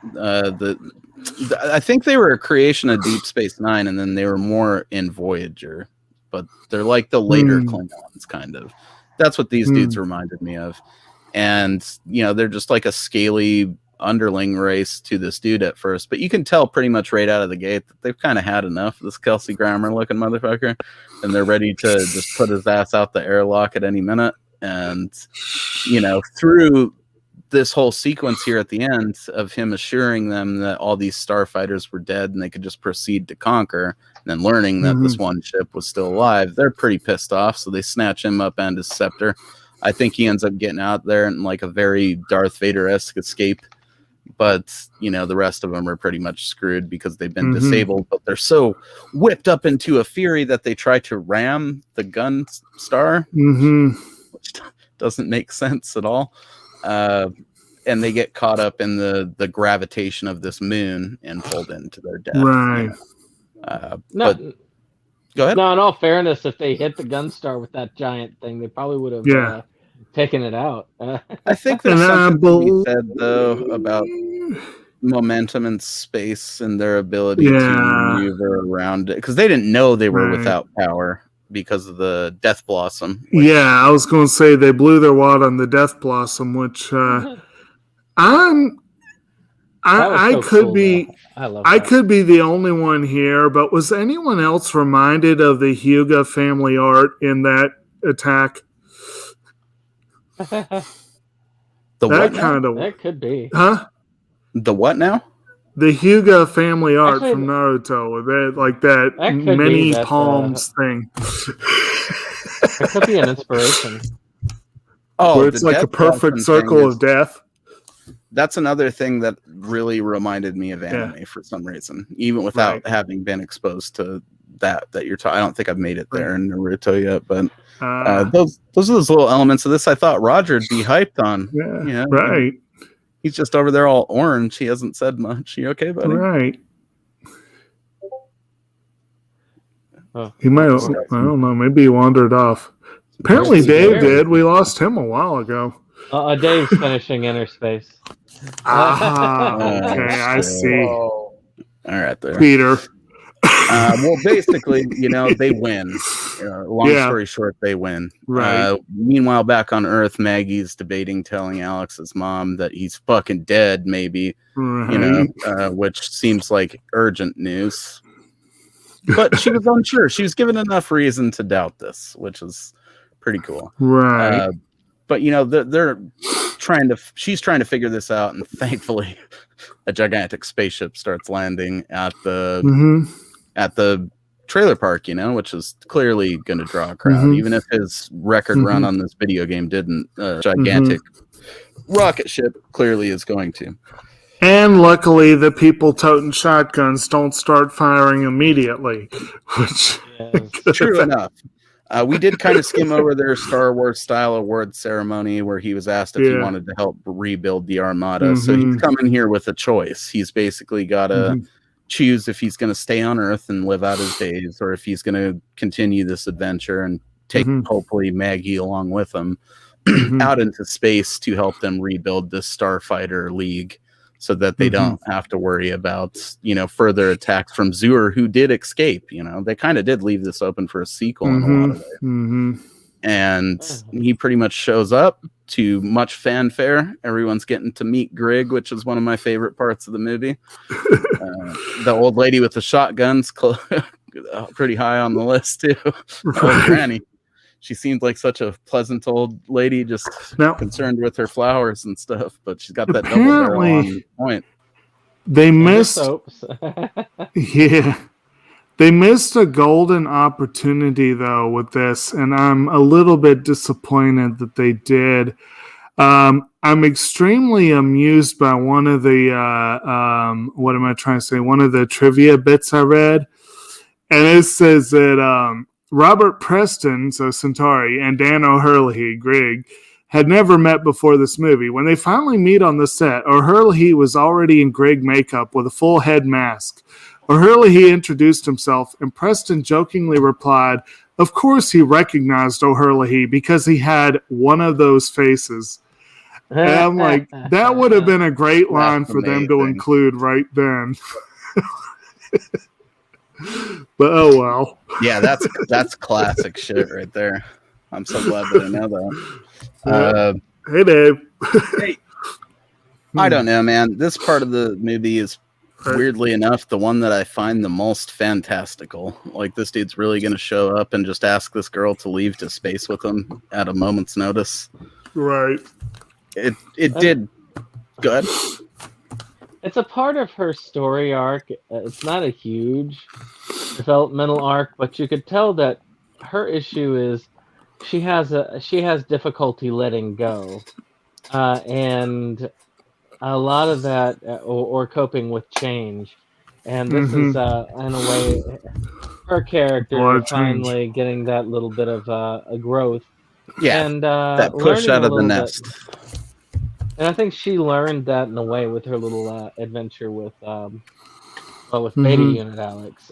I think they were a creation of Deep Space Nine, and then they were more in Voyager. But they're like the later Klingons, kind of. That's what these dudes reminded me of. And, they're just like a scaly underling race to this dude at first. But you can tell pretty much right out of the gate that they've kind of had enough of this Kelsey Grammer looking motherfucker. And they're ready to just put his ass out the airlock at any minute. And, through this whole sequence here at the end of him assuring them that all these starfighters were dead and they could just proceed to conquer, and then learning that this one ship was still alive, they're pretty pissed off. So they snatch him up and his scepter. I think he ends up getting out there in like a very Darth Vader-esque escape. But, the rest of them are pretty much screwed because they've been disabled. But they're so whipped up into a fury that they try to ram the gun star, which doesn't make sense at all. And they get caught up in the gravitation of this moon and pulled into their death. Right. But go ahead. No, in all fairness, if they hit the Gunstar with that giant thing, they probably would have taken it out. I think there's something to be said, though, about momentum in space and their ability to maneuver around it. Because they didn't know they were without power because of the Death Blossom. Yeah, I was going to say they blew their wad on the Death Blossom, which I could be the only one here, but was anyone else reminded of the Hyuga family art in that attack? That could be. Huh? The what now? The Hyuga family art from Naruto, that many palms thing. It could be an inspiration. Where it's like a perfect circle of death. That's another thing that really reminded me of anime for some reason, even without having been exposed to that you're talking. I don't think I've made it there in Naruto yet, but those are those little elements of this I thought Roger'd be hyped on. Yeah, right. He's just over there all orange. He hasn't said much. You okay, buddy? Right. He might. I don't know. Maybe he wandered off. Apparently, Dave did. We lost him a while ago. Dave's finishing Inner Space. Aha. Okay, I see. All right, there. Peter. Well, basically, they win. Long story short, they win. Right. Meanwhile, back on Earth, Maggie's debating telling Alex's mom that he's fucking dead, maybe, which seems like urgent news. But she was unsure. She was given enough reason to doubt this, which is pretty cool. Right. But she's trying to figure this out, and thankfully, a gigantic spaceship starts landing at the trailer park, which is clearly going to draw a crowd, even if his record run on this video game didn't. Gigantic rocket ship clearly is going to. And luckily, the people toting shotguns don't start firing immediately. Which true enough. We did kind of skim over their Star Wars style award ceremony where he was asked if he wanted to help rebuild the Armada. So he's coming here with a choice. He's basically got to choose if he's going to stay on Earth and live out his days, or if he's going to continue this adventure and take hopefully Maggie along with him out into space to help them rebuild this Starfighter League, so that they don't have to worry about, further attacks from Zur, who did escape. They kind of did leave this open for a sequel in a lot of ways. And he pretty much shows up to much fanfare. Everyone's getting to meet Grig, which is one of my favorite parts of the movie. The old lady with the shotgun's pretty high on the list, too. Old Granny. She seemed like such a pleasant old lady, just concerned with her flowers and stuff, but she's got that double barrel on point. They missed They missed a golden opportunity though with this, and I'm a little bit disappointed that they did. I'm extremely amused by one of the one of the trivia bits I read, and it says that Robert Preston, so Centauri, and Dan O'Herlihy, Grig, had never met before this movie. When they finally meet on the set, O'Herlihy was already in Grig makeup with a full head mask. O'Herlihy introduced himself, and Preston jokingly replied, of course he recognized O'Herlihy because he had one of those faces. And I'm like, that would have been a great line for them to include right then. But oh well. Yeah, that's classic shit right there. I'm so glad that I know that. Hey, Dave. Hey. I don't know, man. This part of the movie is weirdly enough the one that I find the most fantastical. Like, this dude's really going to show up and just ask this girl to leave to space with him at a moment's notice. Right. It did good. It's a part of her story arc. It's not a huge developmental arc, but you could tell that her issue is she has difficulty letting go, and a lot of that, or coping with change. And this is, in a way, her character finally getting that little bit of a growth. Yeah, and that push out of the nest. And I think she learned that in a way with her little adventure with Beta Unit Alex.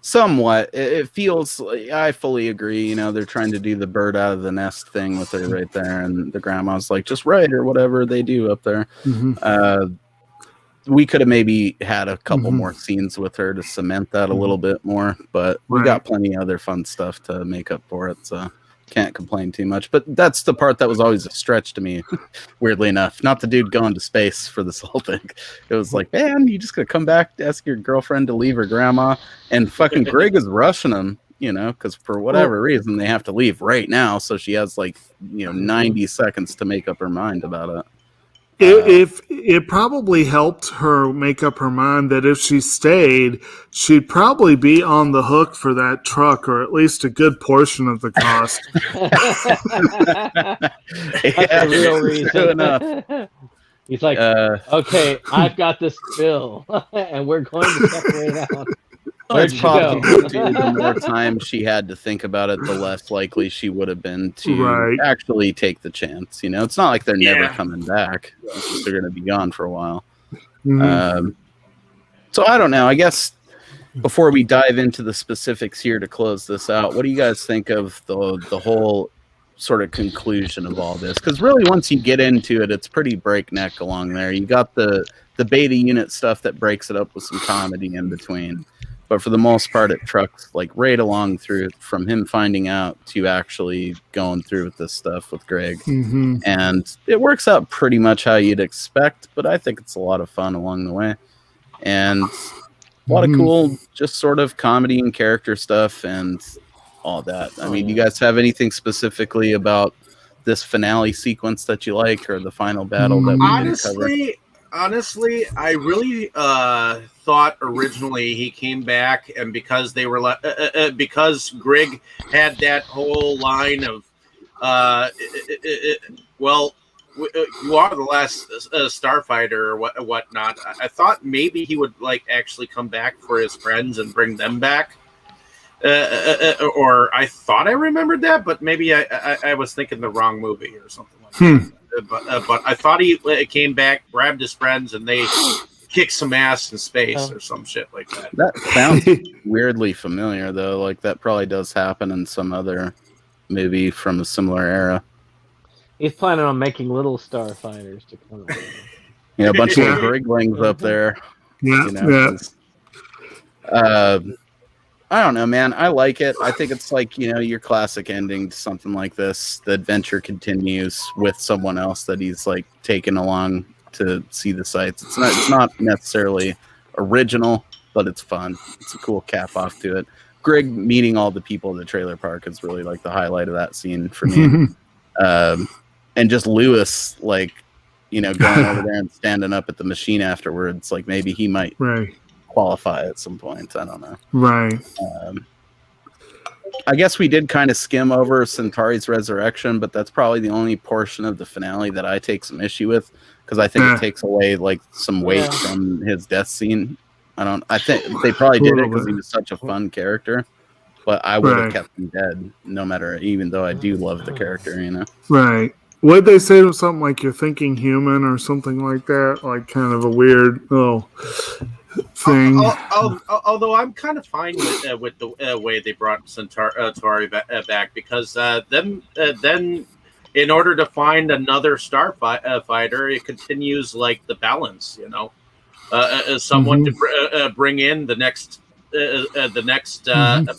Somewhat. It feels, I fully agree. They're trying to do the bird out of the nest thing with her right there, and the grandma's like, just write or whatever they do up there. We could have maybe had a couple more scenes with her to cement that a little bit more, but we got plenty of other fun stuff to make up for it, so can't complain too much. But that's the part that was always a stretch to me, weirdly enough. Not the dude going to space for this whole thing. It was like, man, you just gonna come back to ask your girlfriend to leave her grandma, and fucking Grig is rushing him, because for whatever reason they have to leave right now, so she has 90 seconds to make up her mind about it. If it probably helped her make up her mind that if she stayed, she'd probably be on the hook for that truck, or at least a good portion of the cost. That's the real reason. Enough. He's like, okay, I've got this bill, and we're going to separate out. It's probably the more time she had to think about it, the less likely she would have been to actually take the chance. It's not like they're never coming back. It's just they're going to be gone for a while. So I don't know. I guess before we dive into the specifics here to close this out, what do you guys think of the whole sort of conclusion of all this? Because really, once you get into it, it's pretty breakneck along there. You got the beta unit stuff that breaks it up with some comedy in between, but for the most part, it trucks like right along through from him finding out to actually going through with this stuff with Greg, and it works out pretty much how you'd expect. But I think it's a lot of fun along the way, and a lot of cool, just sort of comedy and character stuff and all that. I mean, you guys have anything specifically about this finale sequence that you like, or the final battle that we didn't cover? Honestly, I really thought originally he came back, and because they were because Greg had that whole line of, well, you are the last starfighter or whatnot. I thought maybe he would like actually come back for his friends and bring them back. Or I thought I remembered that, but maybe I was thinking the wrong movie or something like that. But I thought he came back, grabbed his friends, and they kicked some ass in space or some shit like that. That sounds weirdly familiar, though. Like, that probably does happen in some other movie from a similar era. He's planning on making little starfighters to come out. Yeah, a bunch of Griglings up there. Yeah, you know, I don't know, man. I like it. I think it's like, you know, your classic ending to something like this. The adventure continues with someone else that he's like taken along to see the sights. It's not necessarily original, but it's fun. It's a cool cap off to it. Greg meeting all the people in the trailer park is really like the highlight of that scene for me. And just Lewis, like, you know, going over there and standing up at the machine afterwards, like maybe he might qualify at some point. I don't know. Right. I guess we did kind of skim over Centauri's resurrection, but that's probably the only portion of the finale that I take some issue with, because I think it takes away like some weight from his death scene. I think they probably did it because he was such a fun character, but I would have kept him dead no matter, even though I do love the character, you know? Right. What did they say to something like you're thinking human or something like that? Like kind of a weird thing. Although I'm kind of fine with the way they brought Centauri back, because then in order to find another starfighter, it continues like the balance, you know, someone to bring in the next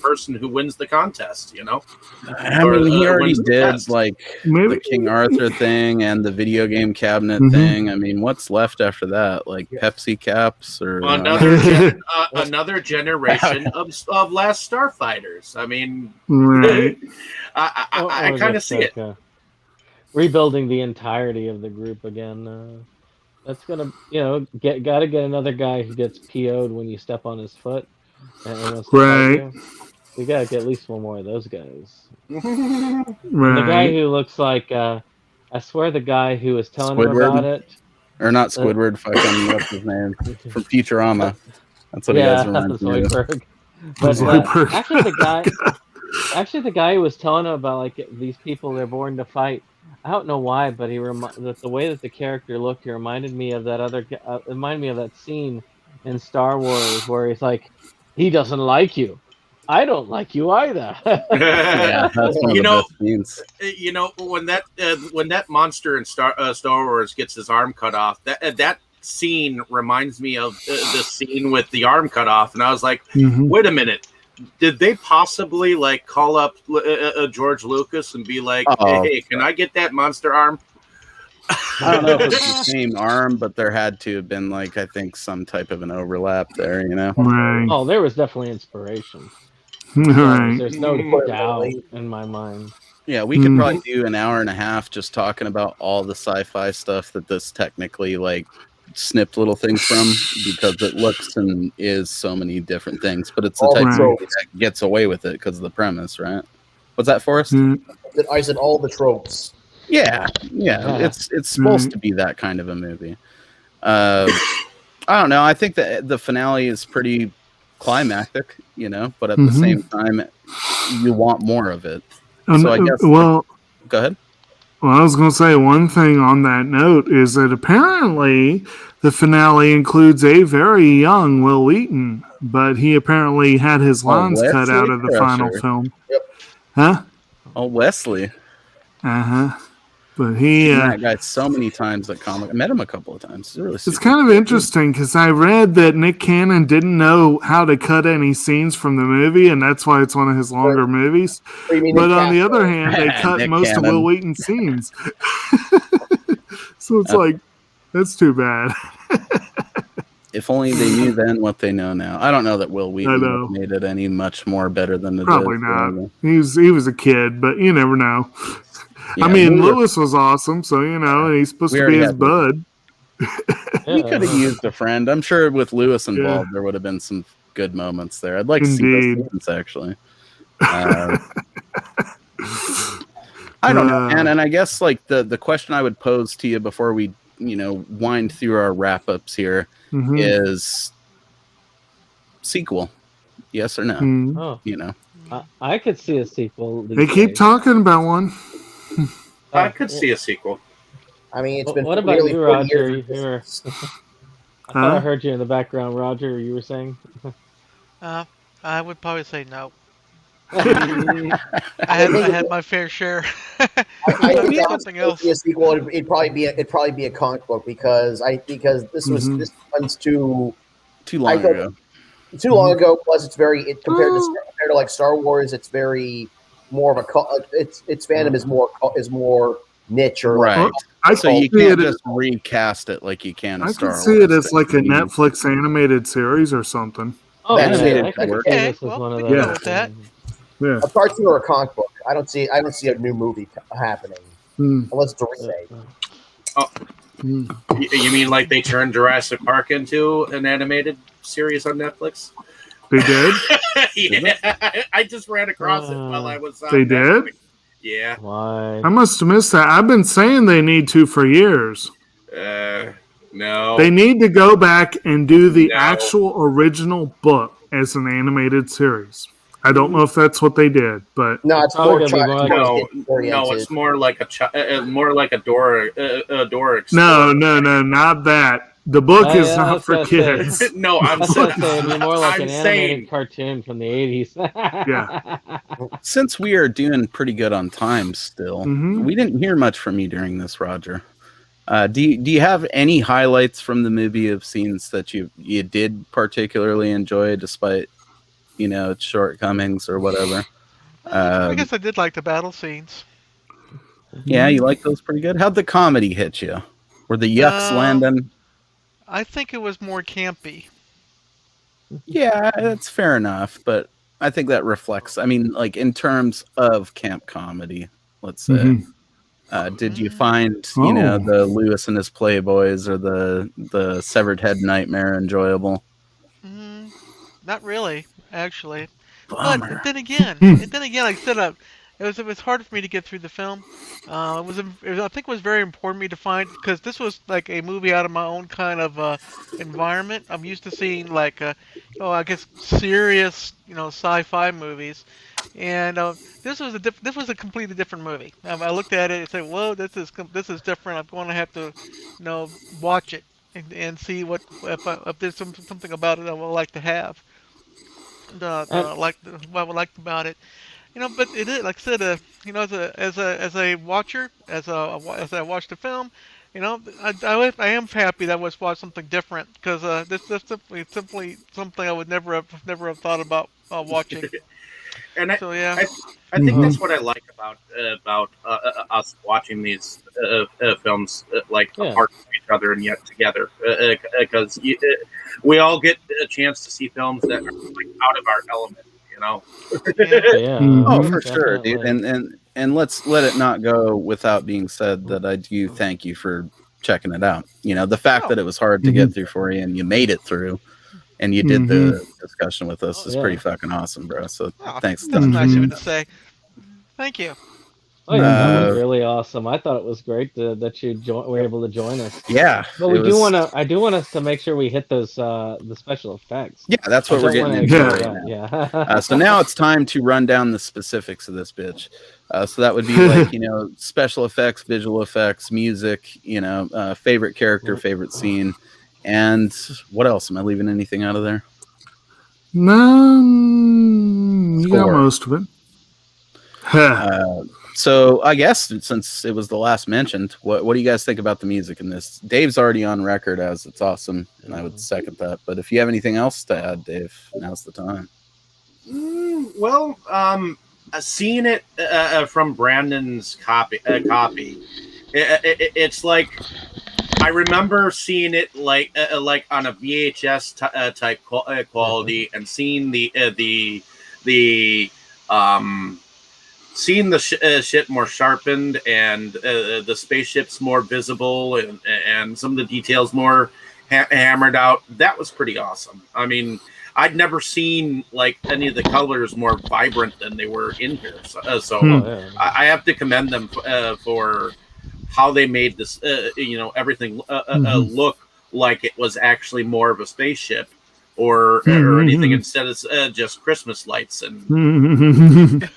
person who wins the contest, you know. I mean, he already did like the King Arthur thing and the video game cabinet thing. I mean, what's left after that? Like Pepsi caps or another generation of Last Starfighters. I mean, I kind of see it. Rebuilding the entirety of the group again. That's gonna, you know, gotta get another guy who gets PO'd when you step on his foot. Right. We gotta get at least one more of those guys. Right. The guy who looks like, I swear, the guy who was telling him about it, or not Squidward, fucking what's his name from Futurama. That's what he has reminds me of. But actually, the guy who was telling him about like these people, they're born to fight. I don't know why, but the way that the character looked, he reminded me of that that scene in Star Wars where he's like, he doesn't like you. I don't like you either. Yeah, that's one of the best scenes. You know, when that monster in Star Wars gets his arm cut off, that scene reminds me of the scene with the arm cut off, and I was like, wait a minute. Did they possibly like call up George Lucas and be like, "Hey, can I get that monster arm?" I don't know if it's the same arm, but there had to have been like, I think, some type of an overlap there, you know? Right. Oh, there was definitely inspiration. Right. There's no doubt in my mind. Yeah, we could probably do an hour and a half just talking about all the sci-fi stuff that this technically like snipped little things from, because it looks and is so many different things, but it's the type of movie that gets away with it because of the premise, right? What's that, Forrest? I said all the tropes. Yeah. It's supposed to be that kind of a movie. I don't know. I think that the finale is pretty climactic, you know, but at the same time, you want more of it. So I guess. Well, go ahead. Well, I was going to say one thing on that note is that apparently the finale includes a very young Will Wheaton but he apparently had his lines cut out of the final Crusher. film. Yep. Huh? Oh, Wesley. Uh-huh. But he Seen that guy so many times at comic. I met him a couple of times. He's really it's super. kind of interesting because I read that Nick Cannon didn't know how to cut any scenes from the movie, and that's why it's one of his longer movies. What do you mean But in on the cast? other hand, they cut Nick most Cannon. of Will Wheaton's scenes. So it's like, that's too bad. If only they knew then what they know now. I don't know that Will Wheaton would have made it any much more better than it Probably is. not. He was a kid, but you never know. Yeah, I mean, we were- Lewis was awesome, so you know, and he's supposed We to be already his had bud. We could have used a friend. I'm sure with Lewis involved, there would have been some good moments there. I'd like to see those Indeed. scenes, actually. I don't know, man. And I guess like the question I would pose to you before we, wind through our wrap ups here is sequel, yes or no? Mhm. I could see a sequel. They keep talking about one. I could see a sequel. I mean, it's been What about nearly you, 40 Roger? years. You were, I thought I heard you in the background, Roger. You were saying? I would probably say no. I had my fair share. I think that something would else. be a sequel. It'd probably be a comic book because this one's too long ago. Too long ago. Plus, it's compared to like Star Wars. It's very more of a its fandom is more niche or right. So you see can't it just recast it like you can. I Star could see Wars it as like a thing. Netflix animated series or something. Oh, That's yeah, it. I could Work. see Okay, this as well, one of we those. can go with that. Yeah. a cartoon or a comic book. I don't see a new movie happening unless it's a remake. You mean like they turned Jurassic Park into an animated series on Netflix? They did? Yeah, I just ran across it while I was. They did? Yeah. Why? I must have missed that. I've been saying they need to for years. No. They need to go back and do the No. actual original book as an animated series. I don't know if that's what they did, but No, it's Probably more gonna be more like No, it's more like a Dora. Dora no, Explorer. not that. The book Oh, is yeah, not that's for what I said. kids. No, I'm I was gonna say it'd be more like I'm an saying- animated cartoon from the 80s. Yeah. Since we are doing pretty good on time still, we didn't hear much from you during this, Roger. Do you have any highlights from the movie of scenes that you did particularly enjoy, despite its shortcomings or whatever? I guess I did like the battle scenes. Yeah, you like those pretty good. How'd the comedy hit you? Were the yucks landing? I think it was more campy. Yeah, that's fair enough, but I think that reflects. I mean, like in terms of camp comedy, let's say. Did you find the Lewis and his Playboys or the Severed Head Nightmare enjoyable? Not really, actually. Bummer. But then again, like I said, it was hard for me to get through the film. I think it was very important for me to find, because this was like a movie out of my own kind of environment. I'm used to seeing like I guess serious sci-fi movies, and this was a completely different movie. I looked at it and said, "Whoa, this is different. I'm going to have to watch it and see if there's something about it I would like to have." What I liked about it, but it is, like I said, as a watcher, as I watched the film, I am happy that I was watching something different, because this is simply something I would never have thought about watching. And So yeah, I think that's what I like about us watching these films apart from each other and yet together, because we all get a chance to see films that are like out of our element, Yeah. Oh, for sure, definitely. dude. And let's let it not go without being said that I do thank you for checking it out. The fact that it was hard to get through for you and you made it through and you did the discussion with us is pretty fucking awesome, bro. So thanks. That's nice of you to say. Thank you. Oh yeah, that was really awesome. I thought it was great that you were able to join us. Yeah, but I do want us to make sure we hit those the special effects. Yeah, that's what we're getting into right now. Yeah. So now it's time to run down the specifics of this bitch. So that would be like special effects, visual effects, music, favorite character, favorite scene, and what else? Am I leaving anything out of there? No, you got Score. most of it. Huh. So I guess since it was the last mentioned, what do you guys think about the music in this? Dave's already on record as it's awesome, and I would second that. But if you have anything else to add, Dave, now's the time. Well, seeing it from Brandon's copy, it's like I remember seeing it like on a VHS type quality, and seeing the seeing the ship more sharpened, and the spaceships more visible, and some of the details more hammered out. That was pretty awesome. I mean, I'd never seen like any of the colors more vibrant than they were in here. So I have to commend them for how they made this, everything look like it was actually more of a spaceship or anything, instead of just Christmas lights and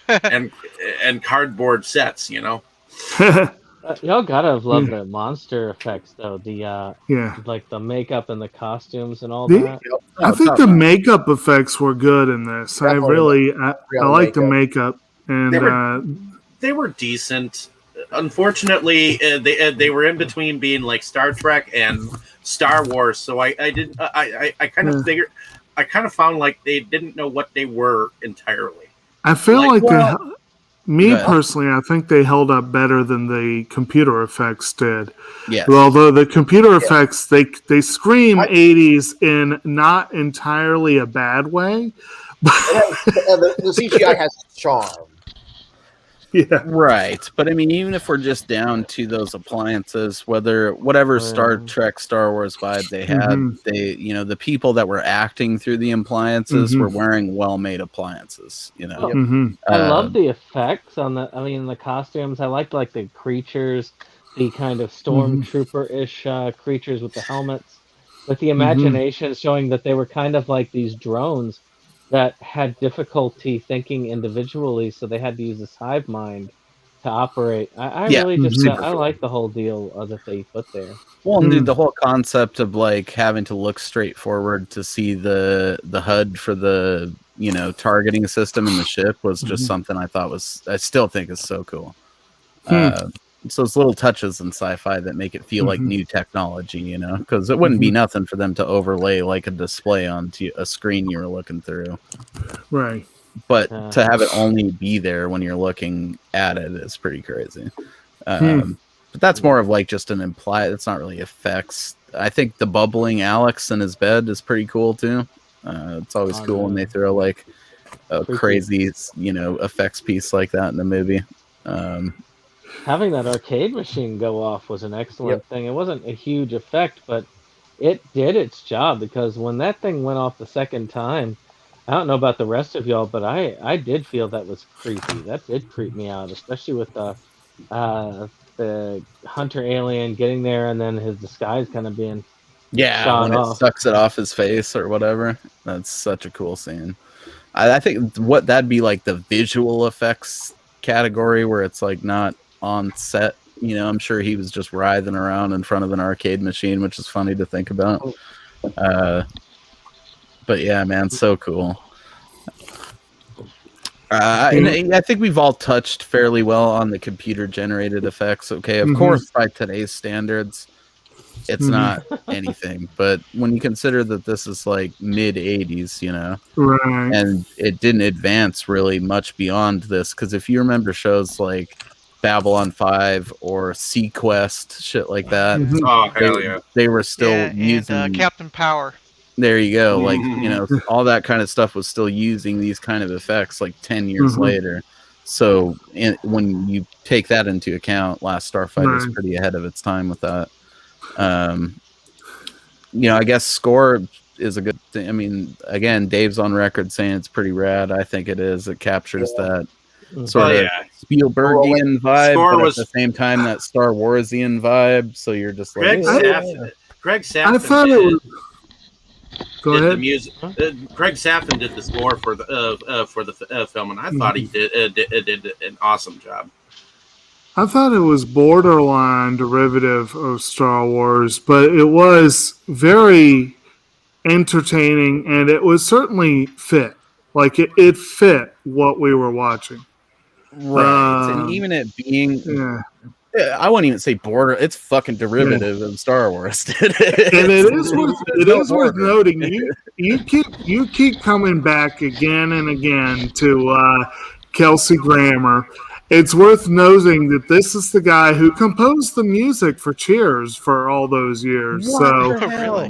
cardboard sets. Y'all gotta have loved the monster effects though. The Yeah. like the makeup and the costumes and all The- that. I think the makeup effects were good in this. I like the makeup, and They were decent. Unfortunately, they were in between being like Star Trek and Star Wars, so I kind of figured, I kind of found like they didn't know what they were entirely. I feel like Go ahead. personally, I think they held up better than the computer effects did. Yes. Although the computer effects, they scream 80s in not entirely a bad way. The CGI has charm. Yeah. Right. But I mean, even if we're just down to those appliances, whatever Star Trek, Star Wars vibe they had, the people that were acting through the appliances were wearing well-made appliances, I love the effects on the costumes. I liked like the creatures, the kind of stormtrooper-ish creatures with the helmets, with the imagination showing that they were kind of like these drones that had difficulty thinking individually, so they had to use this hive mind to operate. I really just I like the whole deal that they put there. Well, and dude, the whole concept of like having to look straight forward to see the HUD for the targeting system in the ship was just something I still think is so cool. So it's little touches in sci-fi that make it feel like new technology, because it wouldn't be nothing for them to overlay like a display onto a screen you were looking through. Right. But to have it only be there when you're looking at it is pretty crazy. But that's more of like just an implied, it's not really effects. I think the bubbling Alex in his bed is pretty cool too. It's always cool when they throw like a crazy, effects piece like that in the movie. Having that arcade machine go off was an excellent thing. It wasn't a huge effect, but it did its job, because when that thing went off the second time, I don't know about the rest of y'all, but I did feel that was creepy. That did creep me out, especially with the hunter alien getting there and then his disguise kind of being when it sucks it off his face or whatever. That's such a cool scene. I think that'd be like the visual effects category, where it's like not on set. I'm sure he was just writhing around in front of an arcade machine, which is funny to think about. But yeah, man, so cool. And I think we've all touched fairly well on the computer generated effects. Okay, of course, by today's standards, it's not anything. But when you consider that this is like mid 80s, Right. and it didn't advance really much beyond this, because if you remember shows like Babylon 5 or Sequest, shit like that, Oh, hell yeah. they were still using and Captain Power. There you go. Like, all that kind of stuff was still using these kind of effects like 10 years later. So when you take that into account, Last Starfighter is pretty ahead of its time with that. I guess score is a good thing. I mean, again, Dave's on record saying it's pretty rad. I think it is. It captures that sort of Spielbergian vibe, but at the same time, that Star Warsian vibe. So you're just like... Greg Safin. I thought it was... Go ahead. The music. Craig Safin did the score for the film, and I thought he did an awesome job. I thought it was borderline derivative of Star Wars, but it was very entertaining, and it was certainly fit. Like it fit what we were watching. Right. And even it being, Yeah. I wouldn't even say border. It's fucking derivative of Star Wars. And it is worth noting you keep coming back again and again to Kelsey Grammer. It's worth noting that this is the guy who composed the music for Cheers for all those years. What the hell?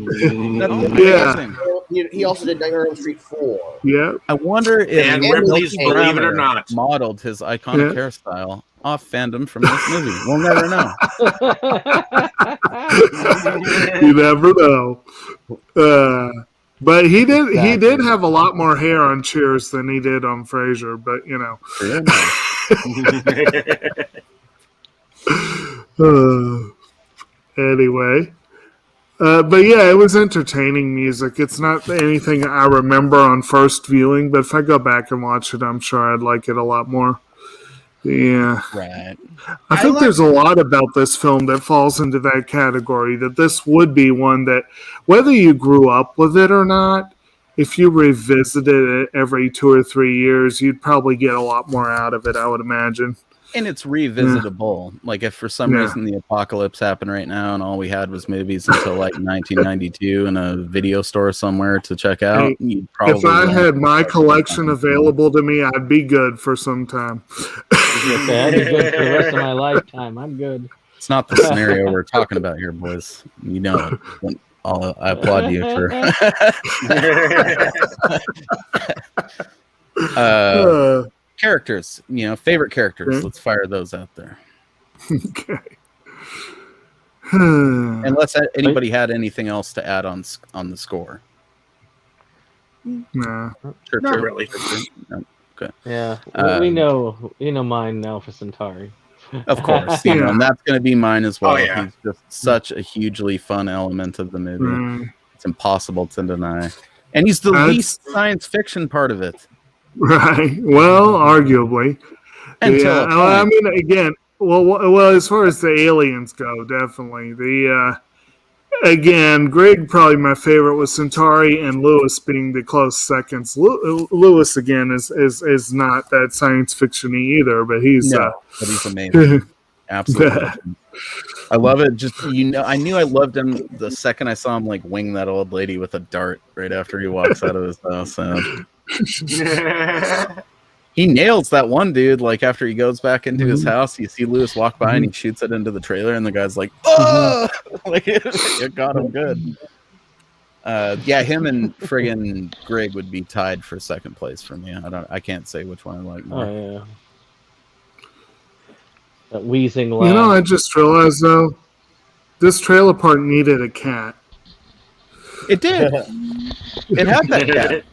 He also did Nightmare on Elm Street 4. Yeah. I wonder if And Ripley's Believe It or Not modeled his iconic hairstyle off fandom from this movie. We'll never know. You never know. But he did have a lot more hair on Cheers than he did on Frasier, but you know. Anyway. But yeah, it was entertaining music. It's not anything I remember on first viewing, but if I go back and watch it, I'm sure I'd like it a lot more. Yeah. Right. I think there's a lot about this film that falls into that category, that this would be one that, whether you grew up with it or not, if you revisited it every 2 or 3 years, you'd probably get a lot more out of it, I would imagine. And it's revisitable. Yeah. Like if for some reason the apocalypse happened right now and all we had was movies until like 1992 in a video store somewhere to check out, you'd probably. If I had my collection available to me, I'd be good for some time. I'd be good for the rest of my lifetime. I'm good. It's not the scenario we're talking about here, boys. You know it. I applaud you for. Characters, favorite characters. Let's fire those out there. Okay. Unless anybody had anything else to add on the score. Nah. Sure, Not really. No. Okay. Yeah, we know. Mine now for Centauri. Of course, and that's going to be mine as well. Oh, yeah. He's just such a hugely fun element of the movie. It's impossible to deny, and he's the least science fiction part of it. Right. Well, arguably. I mean, again, well, as far as the aliens go, definitely. Again, Greg probably my favorite was Centauri, and Lewis being the close seconds. Lewis again is not that science fiction-y either, but he's amazing. Absolutely. I love it. Just I knew I loved him the second I saw him like wing that old lady with a dart right after he walks out of his house. He nails that one dude. Like after he goes back into his house, you see Lewis walk by and he shoots it into the trailer, and the guy's like, "Oh!" Like it got him good. Him and friggin' Greg would be tied for second place for me. I can't say which one I like more. Oh yeah, that wheezing laugh. I just realized though, this trailer park needed a cat. It did. It had that cat. It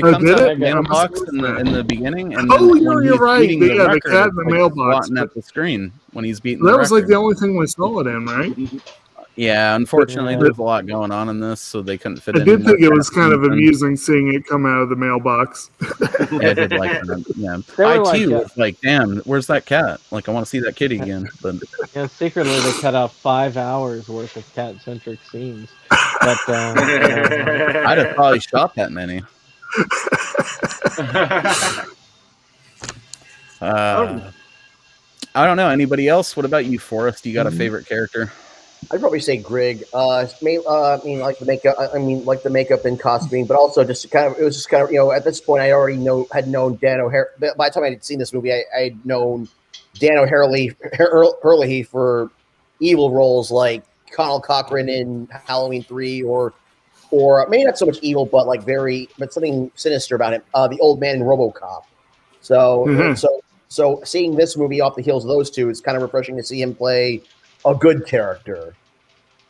comes out of the mailbox in the beginning, and you're right. The cat in the mailbox at the screen when he's beating. That was like the only thing we saw it in, right? Yeah, unfortunately, there's a lot going on in this, so they couldn't fit it. I did think it was kind of amusing seeing it come out of the mailbox. Yeah, I did like that. Yeah, I too was like, "Damn, where's that cat? Like, I want to see that kitty again." But secretly they cut out 5 hours worth of cat-centric scenes. But I'd have probably shot that many. I don't know. Anybody else? What about you, Forrest? You got a favorite character? I'd probably say Greg. Like the makeup. Like the makeup and costuming, but also just it was just kind of, at this point, I already had known Dan O'Hara. By the time I had seen this movie, I had known Dan O'Hurley for evil roles like Conal Cochran in Halloween 3, or maybe not so much evil, but but something sinister about him. The old man in RoboCop. So seeing this movie off the heels of those two, it's kind of refreshing to see him play a good character.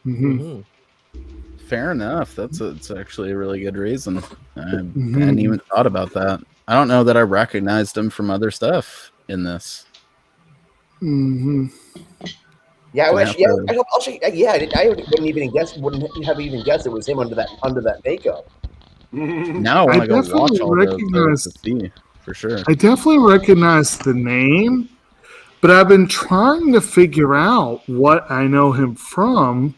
Mm-hmm. Fair enough. It's actually a really good reason. I hadn't even thought about that. I don't know that I recognized him from other stuff in this. Mm-hmm. Yeah, I wouldn't have even guessed it was him under that makeup. Now I want to go watch all those to see for sure. I definitely recognize the name, but I've been trying to figure out what I know him from,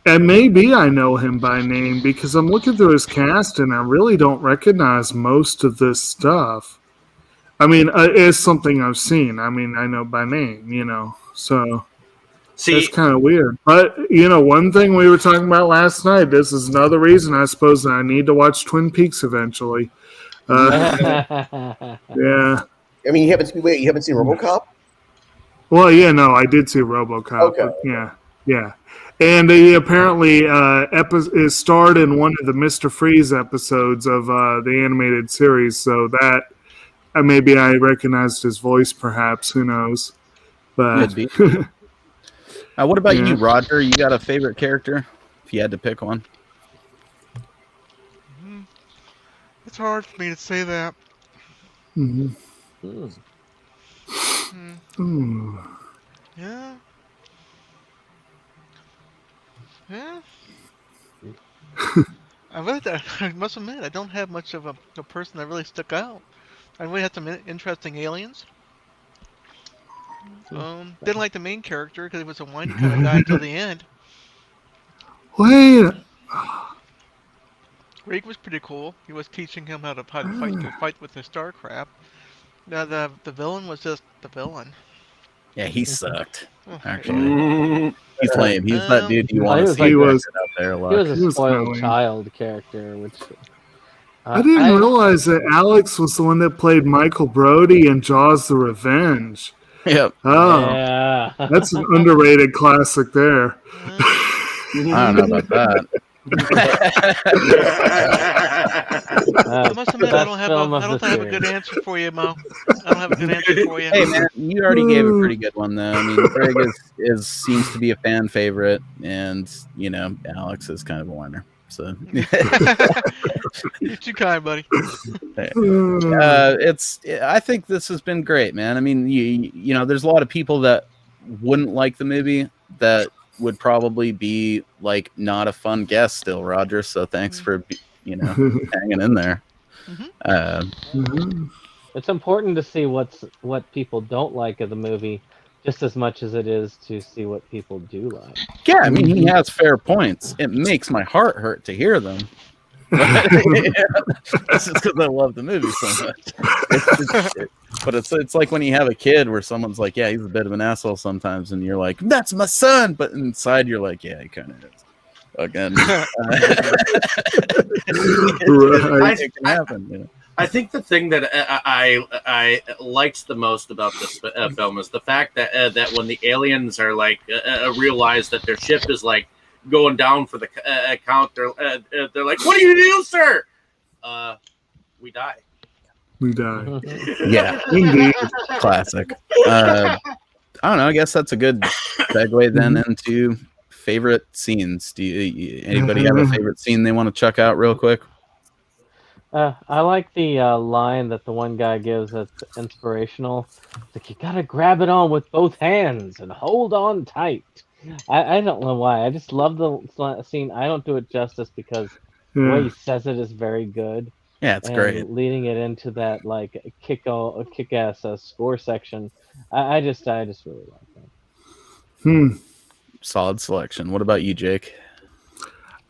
And maybe I know him by name because I'm looking through his cast and I really don't recognize most of this stuff. I mean, it's something I've seen. I mean, I know by name, so it's See, kind of weird. But, one thing we were talking about last night, this is another reason I suppose that I need to watch Twin Peaks eventually. Yeah. I mean, you haven't seen RoboCop? Well, yeah, no, I did see RoboCop, Okay. but yeah. And he apparently is starred in one of the Mr. Freeze episodes of the animated series, so that maybe I recognized his voice, perhaps. Who knows? But Could be. What about Yeah. you, Roger? You got a favorite character? If you had to pick one. It's hard for me to say that. Mhm. Hmm. Ooh. Yeah. Yeah. I must admit, I don't have much of a person that really stuck out. I really had some interesting aliens. Didn't like the main character because he was a whiny kind of guy until the end. Wait. Rick was pretty cool. He was teaching him how to fight with the star crap. Now the villain was just the villain. Yeah, he sucked. Oh, Actually, mm, he's lame. He's that dude you well, want he to was see like- He was. out there. He was He a was spoiled kinda lame. child character, which I didn't realize that Alex was the one that played Michael Brody in Jaws: The Revenge. Yep. Oh, Yeah. that's an underrated classic there. I don't know about that. I must admit, I don't have a series. good answer for you, Mo. I don't have a good answer for you. Hey man, you already gave a pretty good one though. I mean, Greg is seems to be a fan favorite, and Alex is kind of a whiner. So You're too kind, buddy. I think this has been great, man. I mean, there's a lot of people that wouldn't like the movie that would probably be like not a fun guest still, Roger. So thanks for hanging in there. It's important to see what people don't like of the movie, just as much as it is to see what people do like. Yeah, I mean, he has fair points. It makes my heart hurt to hear them. It's just because I love the movie so much. But it's like when you have a kid where someone's like, yeah, he's a bit of an asshole sometimes, and you're like, that's my son. But inside you're like, yeah, he kind of is. Again, it can happen. I think the thing that I liked the most about this film is the fact that that when the aliens are like realize that their ship is like going down for the count, they're like, "What do you do, sir?" We die. We die. Yeah, Indeed. Classic. I don't know. I guess that's a good segue then into favorite scenes. Anybody have a favorite scene they want to chuck out real quick? I like the line that the one guy gives that's inspirational. It's like, you gotta grab it on with both hands and hold on tight. I don't know why. I just love the scene. I don't do it justice because the way he says it is very good. Yeah, it's and great. Leading it into that like kick-ass score section. I just really like that. Solid selection. What about you, Jake?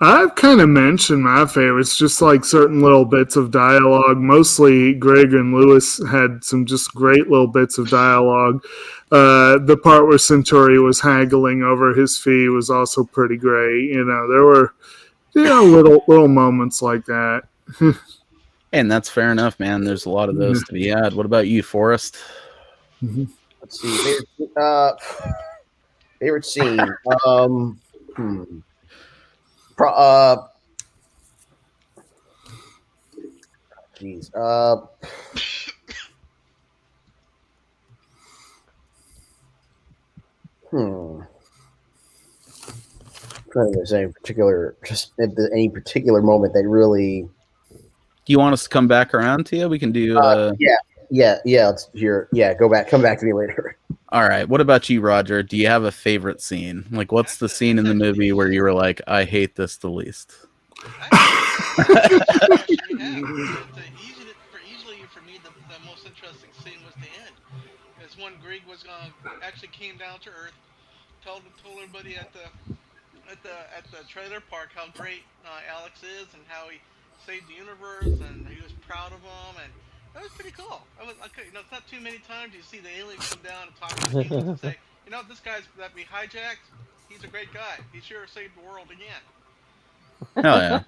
I've kind of mentioned my favorites, just like certain little bits of dialogue. Mostly Greg and Lewis had some just great little bits of dialogue. The part where Centauri was haggling over his fee was also pretty great. There were little moments like that. And that's fair enough, man. There's a lot of those to be had. What about you, Forrest? Let's see. Favorite scene. Jeez. Trying to say any particular moment that really. Do you want us to come back around to you? We can do. Yeah. Let's hear. Yeah, come back to me later. All right. What about you, Roger? Do you have a favorite scene? Like, what's the scene in the movie where you were like, I hate this the least? Easily for me, the most interesting scene was the end. It's when Greg was actually came down to Earth, told everybody at at the trailer park how great Alex is and how he saved the universe and he was proud of him, and that was pretty cool. It's not too many times you see the alien come down and talk to the humans and say, this guy's that we hijacked, he's a great guy. He sure saved the world again. Hell yeah.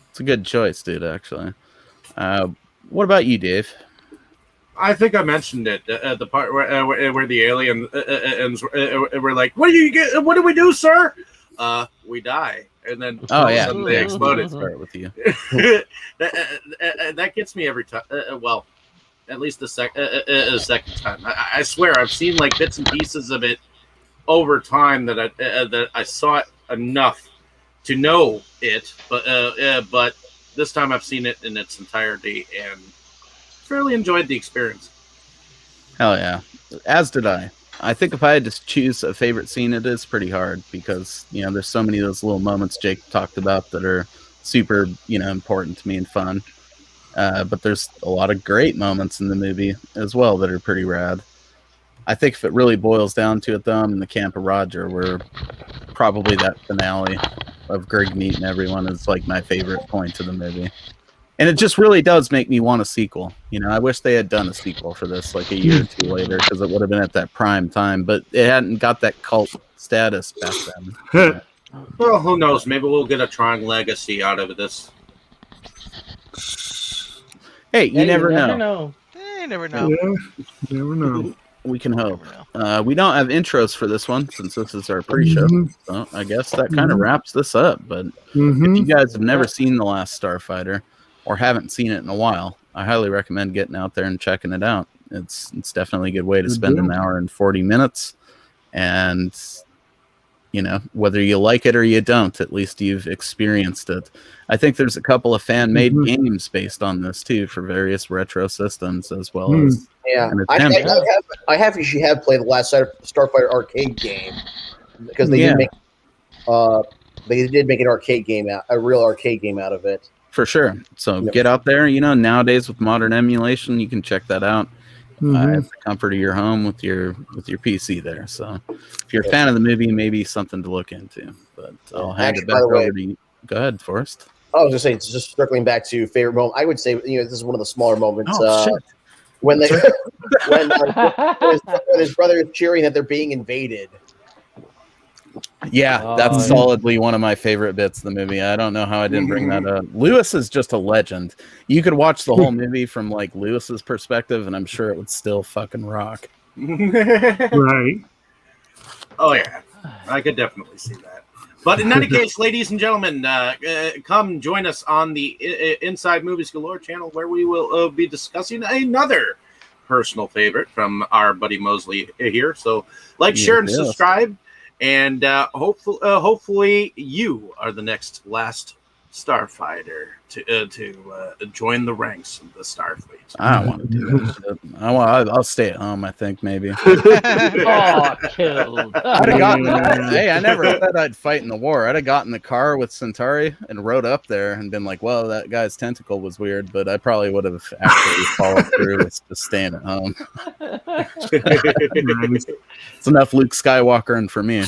It's a good choice, dude, actually. What about you, Dave? I think I mentioned it. The part where the aliens were like, "What do you get? What do we do, sir?" We die, and then they exploded. Start with you. That gets me every time. Well, at least the second time. I swear, I've seen like bits and pieces of it over time that I saw it enough to know it, but this time I've seen it in its entirety and fairly enjoyed the experience. Hell yeah. As did I. I think if I had to choose a favorite scene, it is pretty hard because, there's so many of those little moments Jake talked about that are super, important to me and fun. But there's a lot of great moments in the movie as well that are pretty rad. I think if it really boils down to it, though, I'm in the camp of Roger, where probably that finale of Greg meeting everyone is like my favorite point of the movie. And it just really does make me want a sequel. I wish they had done a sequel for this like a year or two later because it would have been at that prime time, but it hadn't got that cult status back then. Well, who knows? Maybe we'll get a Tron Legacy out of this. Hey, you never know. You never know. Yeah, you never know. We can hope. We don't have intros for this one since this is our pre-show. So I guess that kind of wraps this up. But if you guys have never seen The Last Starfighter or haven't seen it in a while, I highly recommend getting out there and checking it out. It's definitely a good way to spend an hour and 40 minutes. And, whether you like it or you don't, at least you've experienced it. I think there's a couple of fan-made games based on this, too, for various retro systems as well as... Yeah, I actually have played the Last Starfighter arcade game because they did make an arcade game a real arcade game out of it. For sure. So get out there. Nowadays with modern emulation, you can check that out at the comfort of your home with your PC there. So if you're a fan of the movie, maybe something to look into. But I'll hand it back over to you. Go ahead, Forrest. I was going to say, just circling back to favorite moment, I would say this is one of the smaller moments. Shit. When his brother is cheering that they're being invaded. Yeah, that's solidly one of my favorite bits of the movie. I don't know how I didn't bring that up. Lewis is just a legend. You could watch the whole movie from like Lewis's perspective, and I'm sure it would still fucking rock. Right. Oh yeah, I could definitely see that. But in any case, ladies and gentlemen, come join us on the Inside Movies Galore channel, where we will be discussing another personal favorite from our buddy Mosley here. So, share, and subscribe, and hopefully you are the next Last Starfighter to join the ranks of the Starfleet. I don't want to do that shit. I'll stay at home, I think, maybe. Killed. Hey, I never said I'd fight in the war. I'd have got in the car with Centauri and rode up there and been like, well, that guy's tentacle was weird, but I probably would have actually followed through with just staying at home. It's enough Luke Skywalker and for me.